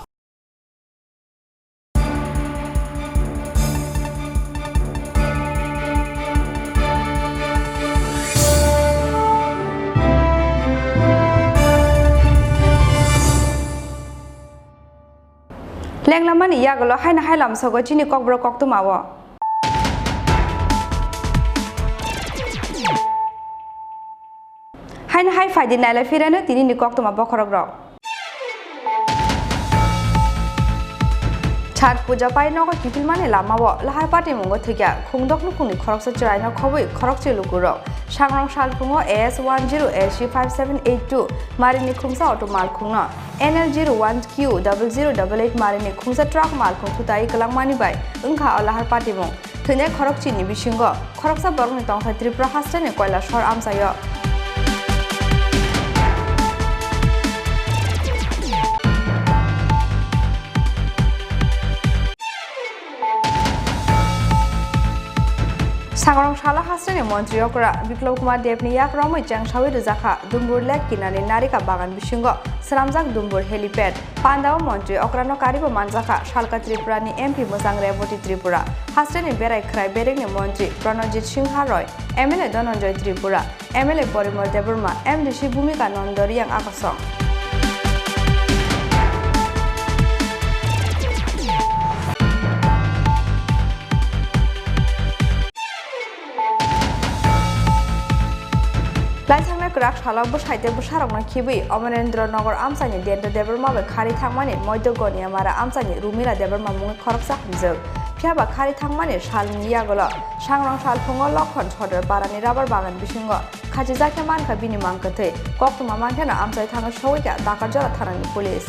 Langlamani Yagulo Haina Hailam Sogo Chini Kokbro Koktumawo Haina Hai Fadi Nala Firana Tini Koktuma Bokorogro Chhath Puja पाई नगर किफिल माने लामावो लाहार पार्टी मंगो थैया खुंदक नुखुंनि खरकसा चरायना खबै खरकचे लुकुरो सांग्रां सालफुङो AS10AC5782 मारिनि खुंसा अटो मालखुंनो NL01Q0088 मारिनि खुंसा ट्राक मालखुं थुताई कलांमानि बाय ओंखा लाहार पार्टी मंग थैनाय खरकचिनि बिसिंगो खरकसा बरगनि तंथाय त्रिपुरा हास्टेनि कयला शहर आमसायो सांग्रां साला हास्टेनि मन्त्री अकरा बिप्लब कुमार देवनि याक रमै चांसावि रजाखा दुम्बुर लेक किनानि नारिका बागान बिसिंगो सरामजाक दुम्बुर हेलिपेड पान्दाव मन्त्री अक्रानो कारिबो मानजाखा सालका त्रिपुरानि MP मोजां रेवती त्रिपुरा हास्टेनि बेरायख्राय बेरेगनि मन्त्री प्रणजित Singh Roy MLA Dhananjay Tripura MLA Parimal Debbarma MDC भूमिका नंदरियां आकाशं लाइसांनाय क्राक सालाव बसाइते बसारंना खिबि अमरेन्द्र नगर आमसानि देन्द्र देबर्मा बे खारि थांमानि मध्यगनिया मारा आमसानि रुमिला देबर्मा मुङै खरकसा हमजोग फियाबा खारि थांमानि सालनि यागल सांग्रां सालफुङो लखन सदर पारानि राबार बागान बिसिंगो खाथि जाखे मानखा बिनि मांकथै कक्तमा मानखेना आमसाय थाङो सौइका दाकारजरा थानानि पुलिस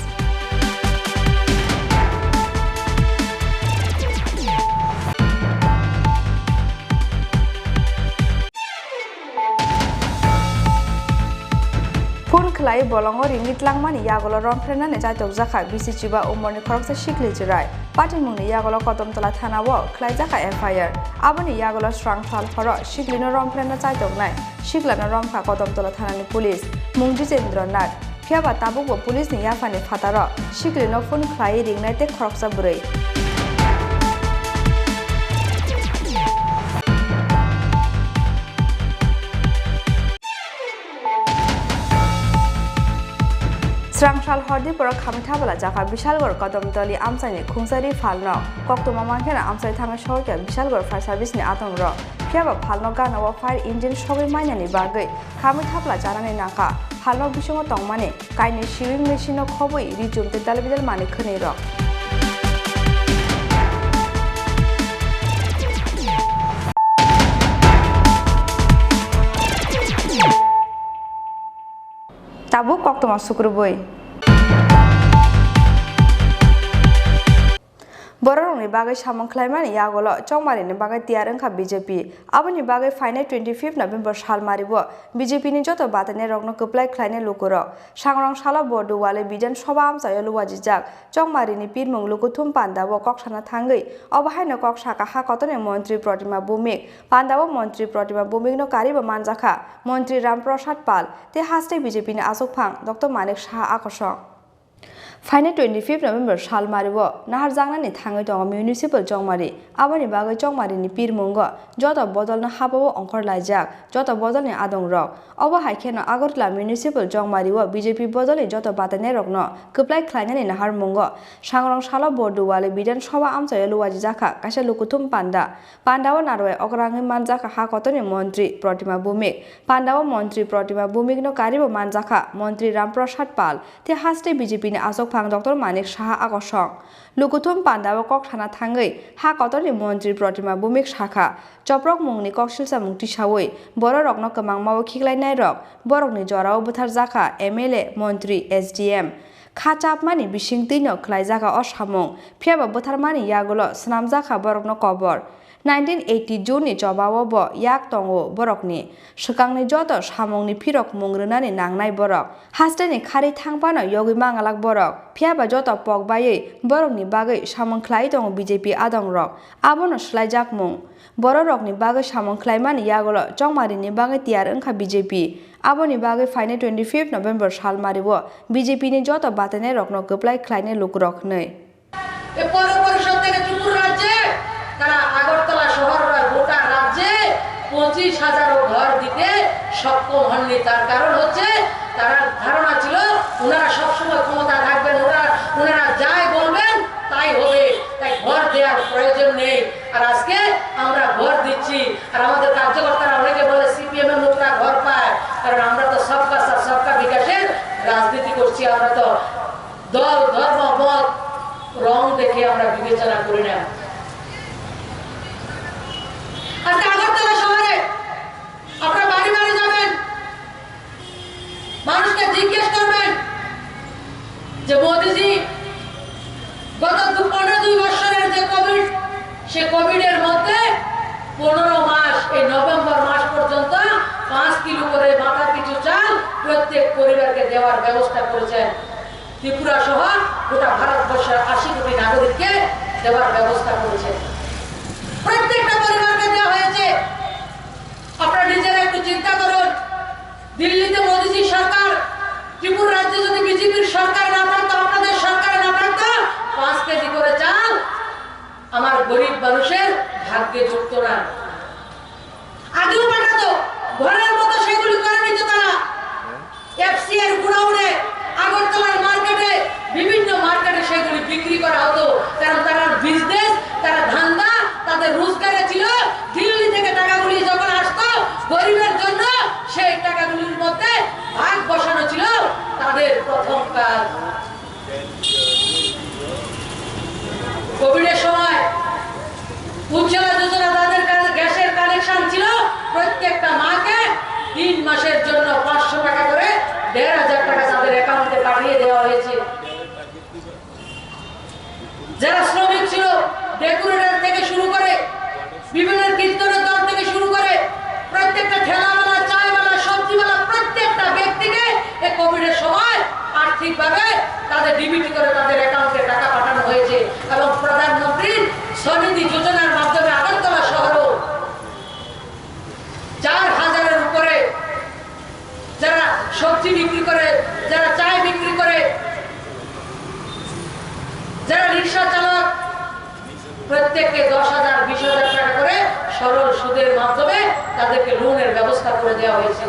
खलाई बलंगो रिंगित लांमानि यागल रनफ्रेनानि जायतक जाखा बिसिचिबा उमरनि खरकसा शिखलि जिराय पाटिमुंनि यागल कदमतला थानावो खलाई जाखा FIR आबनि यागल स्रां साल खर शिखलिनो रनफ्रेना जायतक नाय शिखलानो रमखा कदमतला थानानि पुलिस मुं जितेन्द्र नाथ फियाबा ताबुकबो पुलिसनि याफानि फातार शिखलिनो फुन खलाई रिंनायते खरकसा बुरै स्रांसाल हरदी पर खामिथाबला जाखा विशालगढ़ कदमतली आमसानि खुंसारि फालनो कक्तमा मानखेना आमसाय थाङो सौइका विशालगढ़ फायर सर्भिसनि आतंग र फियाबा फालनो गानाव फायर इंजिन सबै माइनानि बागै खामिथाबला जानानै नाखा फालनो बिसङो तंमाने काइनि सिविं मेसिनो खबै रिजुमते दालबिदाल माने खनै र ताबु कक्तमा सुक्रुबोय बररंनि बागै सामंख्लायमानि यागल चौमारिनि बागै तियार ओंखा BJP आबनि बागै फाइनाय 25 नभेम्बर साल मारिबो BJP नि जतो बातने रगनो कप्लाय ख्लायने लुकुर सांग्रां साला बर्डु वाले बिजन सभा आमसाय लुवाजि जाक चौमारिनि पिरमंग लुकुथुम पान्दाबो कक्साना थांगै अबहायनो कक्साका हाकतने मन्त्री प्रतिमा बुमिक पान्दाबो मन्त्री प्रतिमा बुमिकनो कारिबो मानजाखा मन्त्री रामप्रसाद पाल ते हास्ते BJP नि आसुकफां डक्टर मानिक शाह आकर्षण फाइनाय 25 नभेम्बर साल मारिबो नाहार जांनानि थाङै दङ म्युनिसिपल चौमारि आबनि बागै चौमारिनि पिरमंग जत बदलनो हाबाबो अंकर लाइजाक जत बदलनि आदं रक अब हाइखेनो आगरतला म्युनिसिपल चौमारिबो BJP बदलनि जत बातने रगनो कप्लाय ख्लायनानि नाहार मंग सांग्रां साला बर्डुवाले बिधान सभा आमसाय लुवाजि जाखा कासे लुकुथुम पान्दाबो नारवे अग्राङै मानजाखा हाकतनि मन्त्री प्रतिमा बुमिक पान्दाबो मन्त्री प्रतिमा बुमिकनो कारिबो मानजाखा मन्त्री रामप्रसाद पाल ते हास्ते BJP नि आसक फां डक्टर मानिक शाह आकर्षण लुकुथुम पान्दाबो कक थाना थांगै हा कतरनि मन्त्री प्रतिमा बुमिक शाखा चप्रक मुंनि कक्सिलसा मुक्ति सावै बर रगनो कमां मावो खिगलायनाय रग बरकनि जराव बुथार जाखा MLA मन्त्री SDM खाचापमानि बिसिं तिनो खलाय जागा असामं फियाबा बुथारमानि यागुल सनाम जाखा बरकनो कबर 1980 जुननि जबावबो याक तंगो बरकनि सकांनि जत सामंनि फिरक मुंग्रोनानि नांनाय बरक हास्टेनि खारि थांपानो योगी मांगालाक बरक फियाबा जत पगबायै बरकनि बागै सामंख्लाय दङ BJP आदं रक आबनो स्लाइजाक मुं बर रकनि बागै सामंख्लायमानि यागल चौमारिनि बागै तियार ओंखा BJP आबनि बागै फाइनाय 25 नभेम्बर साल मारिबो BJP नि जत बातने रकनो कप्लाय ख्लायने लुकरक नै তারা আগরতলা শহর গোটা রাজ্যে 25,000 ঘর দিতে সক্ষম হননি তার কারণ হচ্ছে তার ধারণা ছিল ওনারা সবসময় ক্ষমতা থাকবেন ওনারা যাই বলবেন তাই হবে তাই ঘর দেওয়ার প্রয়োজন নেই আর আজকে আমরা ঘর দিচ্ছি আর আমাদের কার্যকর্তারা অনেকে বলে CPM এর লোকরা ঘর পায় কারণ আমরা তো সবকা সাথ সবকা বিকাশের রাজনীতি করছি আমরা তো দল ধর্ম মত রং দেখে আমরা বিবেচনা জিজ্ঞেস করবেন যে মোদিজি গত 2 বছরের যে কোভিড, সে কোভিডের মধ্যে 15 মাস, এই নভেম্বর মাস পর্যন্ত 5 কিলো করে মাথা পিছু চাল প্রত্যেক পরিবারকে দেওয়ার ব্যবস্থা করেছেন। ত্রিপুরা সহ গোটা ভারতবর্ষের 80 কোটি নাগরিককে দেওয়ার ব্যবস্থা করেছেন। প্রত্যেকটা পরিবারকে দেওয়া হয়েছে। আপনারা নিজেরা একটু চিন্তা করুন, দিল্লিতে মোদিজি সরকার, ত্রিপুরা রাজ্যে যদি বিজেপির সরকার না থাকতো, আপনাদের সরকার না থাকতো, 5 কেজি করে চাল আমার গরিব মানুষের ভাগ্যে জুটতো না। আগেও পাঠাতো, ঘরের মতো সেগুলি করে নিত তারা। এফসি এর গুড়াউনে, আগরতলার মার্কেটে, বিভিন্ন মার্কেটে সেগুলি বিক্রি করা হতো, কারণ তারা বিজনেস, তারা ধান্দা, তাদের রোজগারে ছিল। দিল্লি থেকে টাকাগুলি যখন আসতো গরিবের জন্য, সেই টাকাগুলির মধ্যে ভাগ বসানো ছিল তাদের প্রথম কাজ। কোভিডের সময় উজ্জ্বলা যোজনা, তাদের কাছে গ্যাসের কানেকশন ছিল, প্রত্যেকটা মাকে 3 মাসের জন্য 500 টাকা করে 1,500 টাকা তাদের অ্যাকাউন্টে পাঠিয়ে দেওয়া হয়েছে। যারা শ্রমিক ছিল, ডেকোরেটর থেকে শুরু করে, বিভিন্ন কীর্তনের দল থেকে শুরু করে, প্রত্যেকটা ঠেলাওয়ালা, চায়ওয়ালা, সবজিওয়ালা, প্রত্যেকটা ব্যক্তিকে এই কোভিডের সময় আর্থিকভাবে তাদের ডিবিটি করে তাদের অ্যাকাউন্টে টাকা পাঠানো হয়েছে। এবং প্রধানমন্ত্রীর স্বনিধি যোজনার মাধ্যমে আগরতলা শহরও 4,000-এর উপরে যারা সবজি বিক্রি করে, যারা চায় বিক্রি করে, যারা রিক্সা চালক, প্রত্যেককে 10,000, 20,000 টাকা করে সরল সুদের মাধ্যমে তাদেরকে লোনের ব্যবস্থা করে দেওয়া হয়েছে।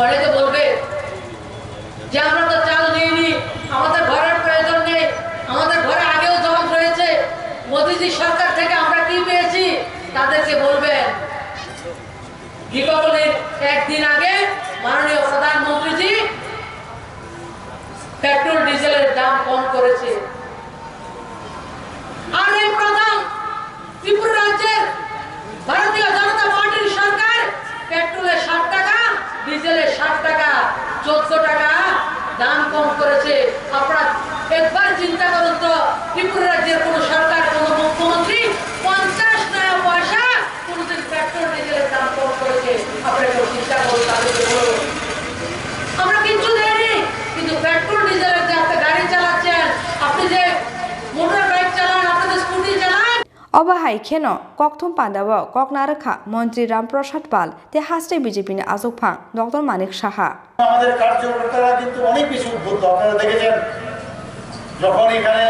অনেকে বলবে যে আমরা তো চাল নিইনি, আমাদের ঘরের প্রয়োজন নেই, আমাদের ঘরে আগেও জমা রয়েছে, মোদিজি সরকার থেকে আমরা কি পেয়েছি? তাদেরকে বলবেন, দীপাবলির একদিন আগে মাননীয় প্রধানমন্ত্রীজি পেট্রোল ডিজেলের দাম কম করেছে। আর এই প্রধান ত্রিপুরা রাজ্যের ভারতীয় জনতা পার্টির সরকার পেট্রোলের 60 টাকা, ডিজেলের 60 টাকা, 14 টাকা দাম কম করেছে। আপনারা একবার চিন্তা করুন তো, ত্রিপুরা রাজ্যের কোন সরকার, কোন মুখ্যমন্ত্রী 50 নয়া পয়সা কোনদিন পেট্রোল ডিজেলের দাম কম করেছে? আপনারা কেউ চিন্তা করুন, তাদেরকে বলুন। আমরা কিচ্ছু দেয়নি, কিন্তু পেট্রোল ডিজেলের যে আপনি গাড়ি চালাচ্ছেন, আপনি যে মোটর বাইক চালান, আপনাদের স্কুটি চালান, অবাহাই খেন ককথম পান্দাব ককনারখা মন্ত্রী রামপ্রসাদ পাল তে হাস্টে বিজেপি আজক ফাং ডক্টর মানিক সাহা। আমাদের কার্যকর্তারা কিন্তু অনেক বেশি উদ্বুদ্ধ। আপনারা দেখেছেন, যখন এখানে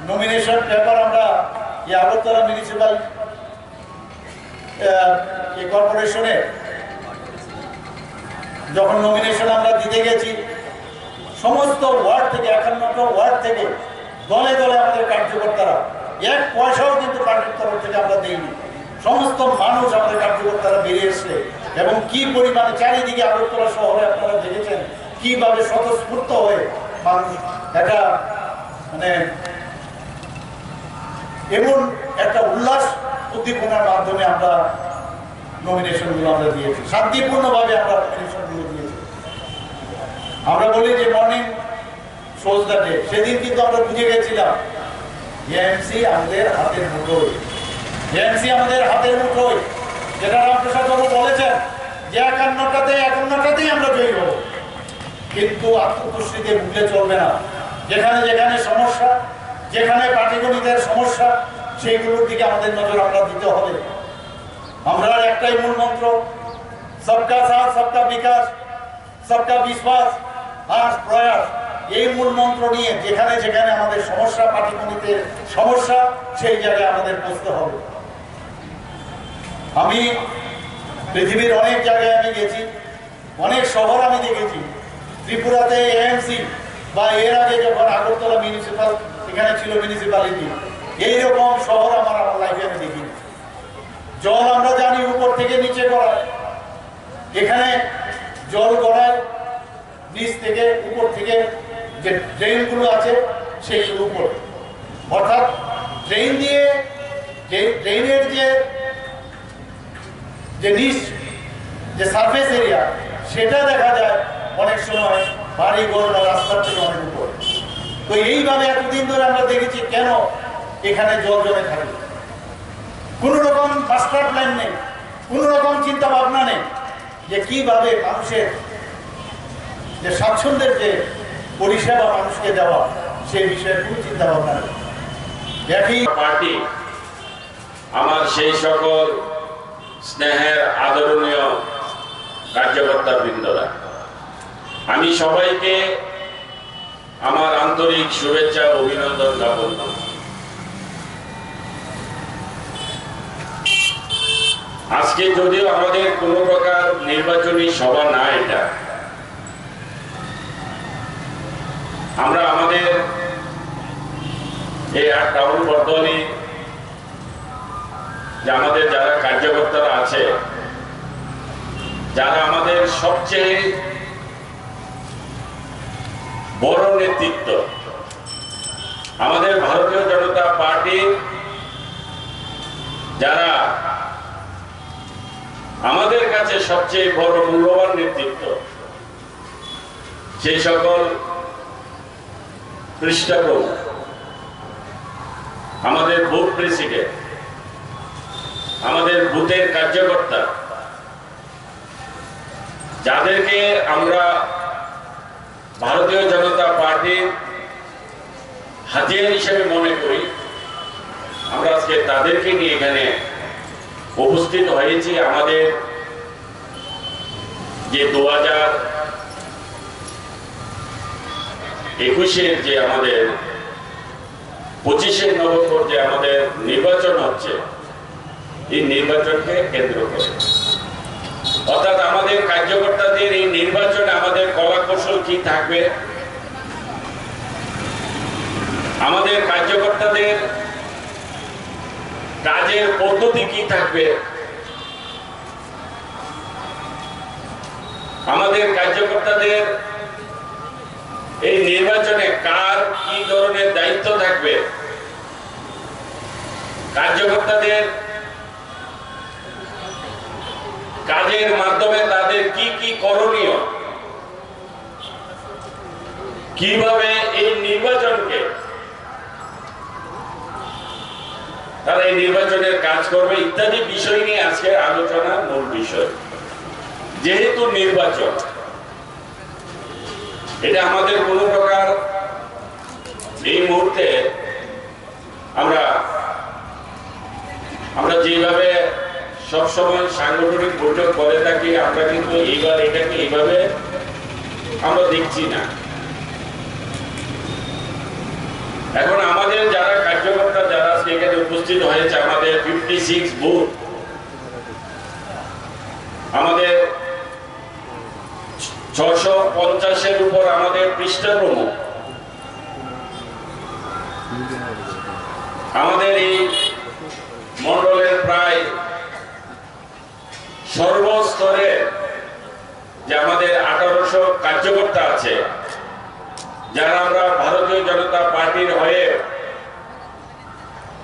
নমিনেশন পেপার আমরা এই আগরতলা মিউনিসিপাল কর্পোরেশনে যখন নমিনেশন আমরা দিতে গেছি, সমস্ত ওয়ার্ড থেকে, 51টা ওয়ার্ড থেকে দলে দলে আমাদের কার্যকর্তারা, 1 পয়সাও কিন্তু পার্টির তরফ থেকে আমরা দিইনি। সমস্ত মানুষ আমাদের কার্যকর্তারা বেরিয়ে এসছে, এবং কি পরিমাণে চারিদিকে আগরতলা শহরে আপনারা দেখেছেন কিভাবে স্বতঃস্ফূর্ত হয়ে মানুষ একটা মানে এমন একটা উল্লাস উদ্দীপনার মাধ্যমে আমরা নমিনেশনগুলো আমরা দিয়েছি, শান্তিপূর্ণভাবে আমরা নমিনেশনগুলো দিয়েছি। আমরা বলি যে মর্নিং শোজ দ্য ডে, সেদিন কিন্তু আমরা বুঝে গেছিলাম এএমসি আমাদের হাতের মুঠোয়, এএমসি আমাদের হাতের মুঠোয়। যেটা রামপ্রসাদ বাবু বলেছেন যে 51টাতেই আমরা জয়ী হব, কিন্তু আত্মতুষ্টিতে ভুলে চলবে না। যেখানে যেখানে সমস্যা, যেখানে পাটিগণিতের সমস্যা, সেইগুলোর দিকে আমাদের নজর আমরা দিতে হবে। আমরা একটাই মূল মন্ত্র, সবকা সাথ, সবকা বিকাশ, সবকা বিশ্বাস আর প্রয়াস, এই মূল মন্ত্র নিয়ে যেখানে যেখানে আমাদের সমস্যা, পাটিগণিতের সমস্যা, সেই জায়গায় আমাদের বসতে হবে। আমি পৃথিবীর অনেক জায়গায় আমি গেছি, অনেক শহর আমি দেখেছি। ত্রিপুরাতে এএমসি বা এর আগে যখন আগরতলা মিউনিসিপাল এখানে ছিল মিউনিসিপ্যালিটি, এইরকম শহর আমার লাইফে আমি দেখিনি। জল আমরা জানি উপর থেকে নিচে গড়ায়, এখানে জল গড়ায় নিচ থেকে, উপর থেকে যে ড্রেনগুলো আছে সেইগুলো উপর, অর্থাৎ ড্রেন দিয়ে যে ড্রেনের যে নিচ যে সারফেস এরিয়া, সেটা দেখা যায় অনেক সময় বাড়ি ঘর বা রাস্তার থেকে অনেক উপরে। তো এইভাবে এতদিন ধরে আমরা দেখেছি কেন এখানে জল জমে থাকে, কোনো রকম মাস্টার প্ল্যান নেই, কোনো রকম চিন্তা ভাবনা নেই যে কিভাবে মানুষের যে স্বাচ্ছন্দ্যের যে পরিষেবা মানুষকে দেওয়া সেই বিষয়ে কোনো চিন্তা ভাবনা নেই। একই পার্টি আমার সেই সকল স্নেহের আদরণীয় কার্যকর্তা বৃন্দরা, আমি সবাইকে আমার আন্তরিক শুভেচ্ছা ও অভিনন্দন জ্ঞাপন করি। আজকে যদিও আমাদের কোনো প্রকার নির্বাচনী সভা না, এটা আমরা আমাদের এই টাউন বর্তমানে যে আমাদের যারা কার্যকর্তারা আছে, যারা আমাদের সবচেয়ে বড় নেতৃত্ব, আমাদের ভারতীয় জনতা পার্টির যারা আমাদের কাছে সবচেয়ে বড় মূল্যবান নেতৃত্ব, সেই সকল পৃষ্ঠপোষক, আমাদের বুথ প্রেসিডেন্ট, আমাদের বুথের কার্যকর্তা, যাদেরকে আমরা ভারতীয় জনতা পার্টির হাতিয়ার হিসেবে মনে করি, আমরা আজকে তাদেরকে নিয়ে এখানে উপস্থিত হয়েছি। আমাদের যে 2021-এর যে আমাদের 25-এর নভেম্বর যে আমাদের নির্বাচন হচ্ছে, এই নির্বাচনকে কেন্দ্র করে, অর্থাৎ আমাদের কার্যকর্তাদের এই নির্বাচনে আমাদের কলা কৌশল কি থাকবে, আমাদের কার্যকর্তাদের কাজের পদ্ধতি কি থাকবে, আমাদের কার্যকর্তাদের এই নির্বাচনে কার কি ধরনের দায়িত্ব থাকবে, কার্যকর্তাদের কাজের মাধ্যমে তাদের কি কি করণীয়, কিভাবে এই নির্বাচনকে তারা এই নির্বাচনের কাজ করবে ইত্যাদি বিষয় নিয়ে আজকে আলোচনার মূল বিষয়। যেহেতু নির্বাচন এটা আমাদের কোনো প্রকার এই মুহূর্তে আমরা যেভাবে সবসময় সাংগঠনিক বৈঠক করে থাকি, আমরা কিন্তু এইবার এটাকে এইভাবে আমরা দেখছি না। এখন আমাদের যারা কার্যকর্তা যারা এখানে উপস্থিত হয়েছে, আমাদের 56 বুথ, আমাদের 650-এর উপর আমাদের পৃষ্ঠপ্রমুখ, আমাদের এই মন্ডলের প্রায় সর্বস্তরে যে আমাদের 1800 কার্যকর্তা আছে, যারা আমরা ভারতীয় জনতা পার্টির হয়ে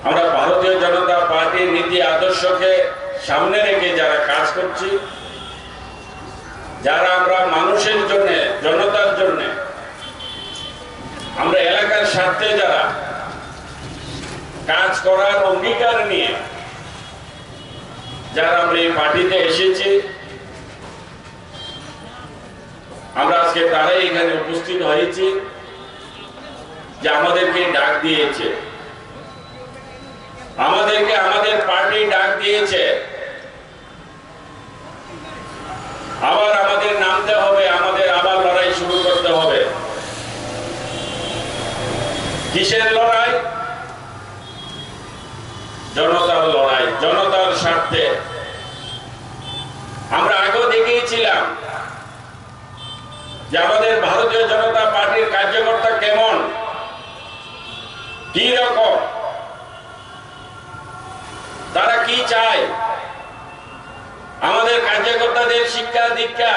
আমরা ভারতীয় জনতা পার্টির নীতি আদর্শকে সামনে রেখে যারা কাজ করছি, যারা আমরা মানুষের জন্য, জনতার জন্য, আমরা এলাকার স্বার্থে যারা কাজ করার অঙ্গীকার নিয়ে যারা আমরা এই পার্টিতে এসেছি, আমরা আজকে তারাই এখানে উপস্থিত হয়েছি যে আমাদেরকে ডাক দিয়েছে, আমাদেরকে আমাদের পার্টি ডাক দিয়েছে, আবার আমাদের নামতে হবে, আমাদের আবার লড়াই শুরু করতে হবে। কিসের লড়াই? জনতার লড়াই, জনতার স্বার্থে। আমরা আগেও দেখিয়েছিলাম যে আমাদের ভারতীয় জনতা পার্টির কার্যকর্তা কেমন, কি রকম, তারা কি চায়, আমাদের কার্যকর্তাদের শিক্ষা দীক্ষা,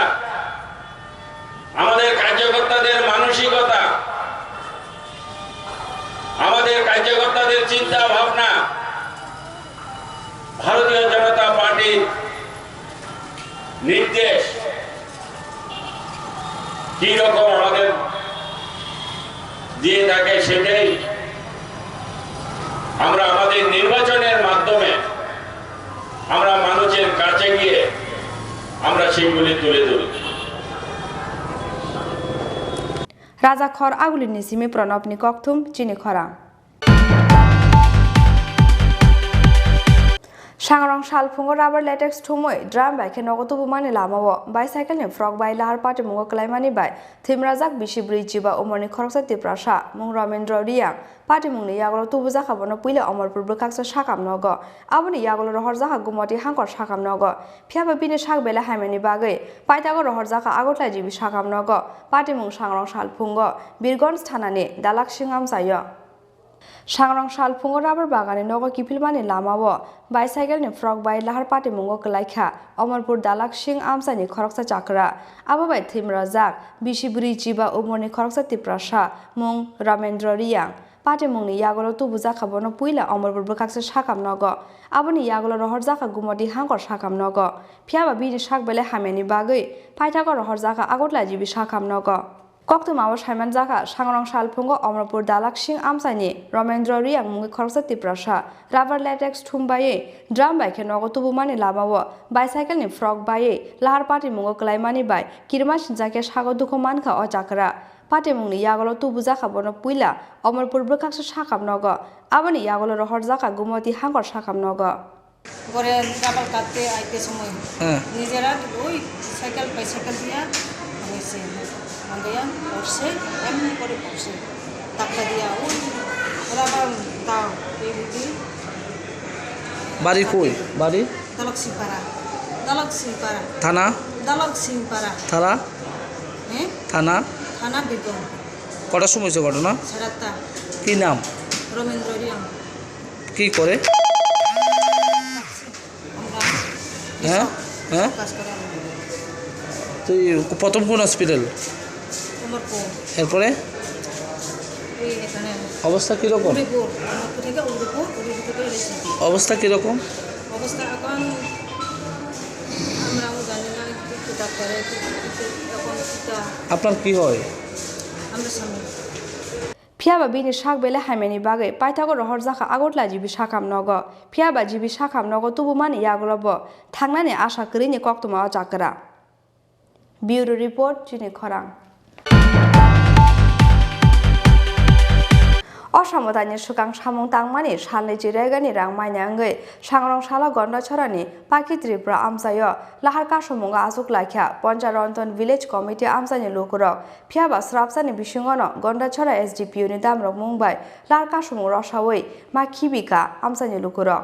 আমাদের কার্যকর্তাদের মানসিকতা, আমাদের কার্যকর্তাদের চিন্তা ভাবনা ভারতীয় জনতা পার্টির নির্দেশ কি রকম আমাদের দিয়ে থাকে সেটাই আমরা আমাদের নির্বাচনের মাধ্যমে আমরা মানুষের কাছে গিয়ে আমরা সেগুলি তুলে ধরি। রাজা খর আগুলির নিসিমি প্রণবনি ককথুম চিনি খরাং सांग्रां सालफुंगो राबार लेटेक्स थुमै ड्राम बाइके नगतो बुमानि लामावो बाइसाइकेलनि फ्रक बाइ लाहार पार्टी मुंगो क्लाइमानि बाइ थिमराजाक बिसि ब्रिजिबा उमरनि खरकसा तिप्रासा मुं रमेन्द्र रियां पार्टी मुंनि यागलो तुबु जाखाबनो पुइले अमरपुर बखाकसो साकाम नगो आबनि यागलो रहर जाखा गुमति हांकर साकाम नगो फियाबा बिनि साक बेला हामेनि बागै पाइतागो रहर जाखा आगतलाय जिबि साकाम नगो पार्टी मुं सांग्रां सालफुंगो बिरगन्ज थानानि दालाक सिंगाम जायो सांग्रां सालफुंगो राबार बागानि नगो किफिलमानि लामावो बाइसाइकेलनि फ्रक बाइ लाहार पार्टी मुंगो कलाइखा अमरपुर दालाक सिं आमसानि खरकसा चाकरा आबाबाय थिमराजाक बिसि ब्रिजिबा उमरनि खरकसा तिप्रासा मुं रमेन्द्र रियां पार्टी मुंनि यागलो तुबु जाखाबनो पुइला अमरपुर बखाकसो साकाम नगो आबनि यागलो रहर जाखा गुमति हांकर साकाम नगो फियाबा बिनि साक बेले हामेनि बागै पाइतागो रहर जाखा आगतला जिबि साकाम नगो कक्तुमाव साइमान जाखा सांग्रां सालफुंगो अमरपुर दालाक सिं आमसानि रमेन्द्र रियां मुंगै खरकसा तिप्रासा राबार लेटेक्स थुमबायै ड्राम बाइके नगो तुबुमानि लामावो बाइसाइकेलनि फ्रक बायै लाहार पार्टी मुंगो क्लाइमानि बाइ किरमा सिनजाके सागो दुखो मानखा अ चाकरा पार्टी मुंनि यागलो तुबु जाखाबनो पुइला अमरपुर बखाकसो साकाम नगो आबनि यागलो रहर जाखा गुमति हांकर साकाम नगो করে রাবার কাটতে আইতে সময় নিজেরা ওই সাইকেল বাইসাইকেল দিয়া হয়েছে আঙ্গিয়া পড়ছে এমনি করে পড়ছে টাকা দিয়া ওই রাবার দাও এই বুঝি বাড়ি কই বাড়ি দালক সিংপাড়া থানা দালক সিংপাড়া থানা হ্যাঁ থানা থানা বেগম কটার সময় হয়েছে ঘটনা সারাটা কি নাম রমেন্দ্র রিয়াং কি করে হ্যাঁ হ্যাঁ তুই প্রথম কোন হসপিটাল এরপরে অবস্থা কীরকম অবস্থা কীরকম অবস্থা এখন আমরাও জানি না একটু ডাক্তারে আপনার কি হয় আমরা স্বামী फियाबा बिनि साक बेले हामेनि बागै पाइतागो रहर जाखा आगतला जिबि साकाम नगो फियाबा जिबि साकाम नगो तुबुमानि यागलबो थांनानि आशा करिनि कक्तुमा चाकरा ब्यूरो रिपोर्ट चिनि खरां असामतानि सुकां सामुं तांमानि सालनि जिरायगानि रां माइनांगै सांग्रां साला गन्डा छरानि पाखि त्रिपुरा आमसायो लाहार कासमुंगा आजुक लाखिया पन्चारन्तन विलेज कमिटि आमसानि लोकरक फियाबा स्राबसानि बिसिङनो गन्डा छरा एसडिपियुनि दामरक मुंबाय लाहार कासमुं रसावै मा खिबिका आमसानि लोकरक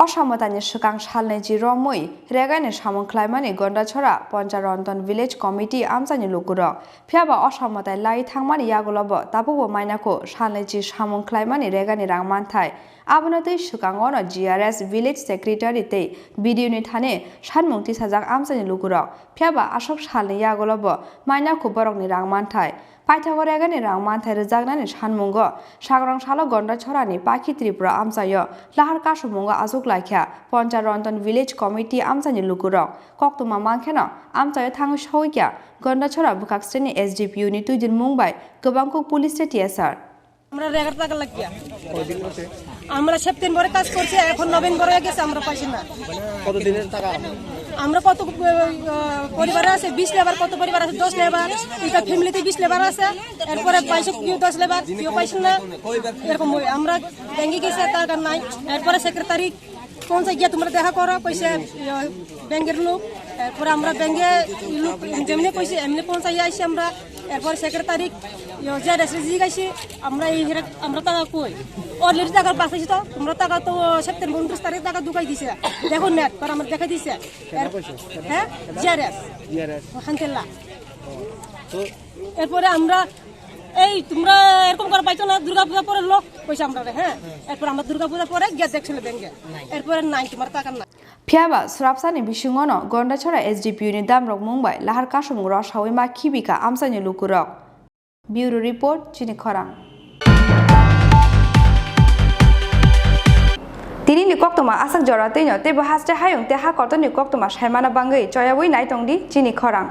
असामतानि सुकां सालनि जिरमै रेगानि सामुं ख्लाइमानि गन्डा छरा पन्चारन्तन विलेज कमिटि आमसानि लोकरक फियाबा असामताय लाई थांमानि यागलबो ताबुबो माइनाखौ सालनि जि सामुं ख्लाइमानि रेगानि रां मानथाय आबनो तै सुकांगनो जिआरएस विलेज सेक्रेटारि तै बिडिअनि थाने सानमुंथि साजाक आमसानि लोकरक फियाबा आसक सालनि यागलबो माइनाखौ बरकनि रां मानथाय पाइथागो रेगानि रां मानथाय रोजागनानि सानमुंगो सांग्रां साला गन्डा छरानि पाखि त्रिपुरा आमसायो लाहार कासमुंगा आजुक लाखिया पन्चारन्तन विलेज कमिटि आमसानि लोकरक कक्तुमा मांखेनो आमसायो थाङै सौइया गन्डा छरा बुखाकस्टेनि एसडिपियुनि तुइदिन मुंबाय गोबांखौ पुलिस टिएसआर আমরা 11 টাকা লাগিয়া আমরা সেপ্টেম্বরে কাজ করছি এখন নভেম্বরে গেছে আমরা পাইছি না কত দিনের টাকা আমরা কত পরিবার আছে 20 লেবার কত পরিবার আছে 10 লেবার এটা ফ্যামিলিতে 20 লেবার আছে এরপরে পাইছে কেউ 10 লেবার কেউ পাইছে না এরকম আমরা ব্যাংকে গেছে টাকা নাই এরপরে সেক্রেটারি কোন জায়গায় তোমরা দেখা করো কইছে ব্যাংকের লোক এরপরে আমরা ব্যাংকে লোক যেমনি কইছে এমনি পৌঁছাই আইছি আমরা এরপরে সেক্রেটারি যে রেসিজি গাইছে আমরা এই আমরা টাকা কই অলরেডি টাকা পাইছি তো তোমরা টাকা তো সেপ্টেম্বর 29 তারিখ টাকা ঢুকাই দিছে দেখো নেট পর আমরা দেখাই দিছে হ্যাঁ জিআরএস হানতেলা তো এরপরে আমরা এই তোমরা এরকম করে পাইছো না দুর্গা পূজা পরে লোক পয়সা আমরা হ্যাঁ এরপর আমরা দুর্গা পূজা পরে গিয়ে দেখছিল ব্যাংকে এরপরে নাই তোমার টাকা নাই फियाबा स्राबसानि बिसिङनो गन्डा छरा एसडिपियुनि दामरक मुंबाय लाहार कासमुं रसावै मा खिबिका आमसानि लोकरक ब्यूरो रिपोर्ट चिनि खरां तिनि कक्तमा आसाक जरातैनो तेबो हास्ते हायुं ते हा कतनि कक्तमा सायमाना बांगै चयावै नायतंदि चिनि खरां।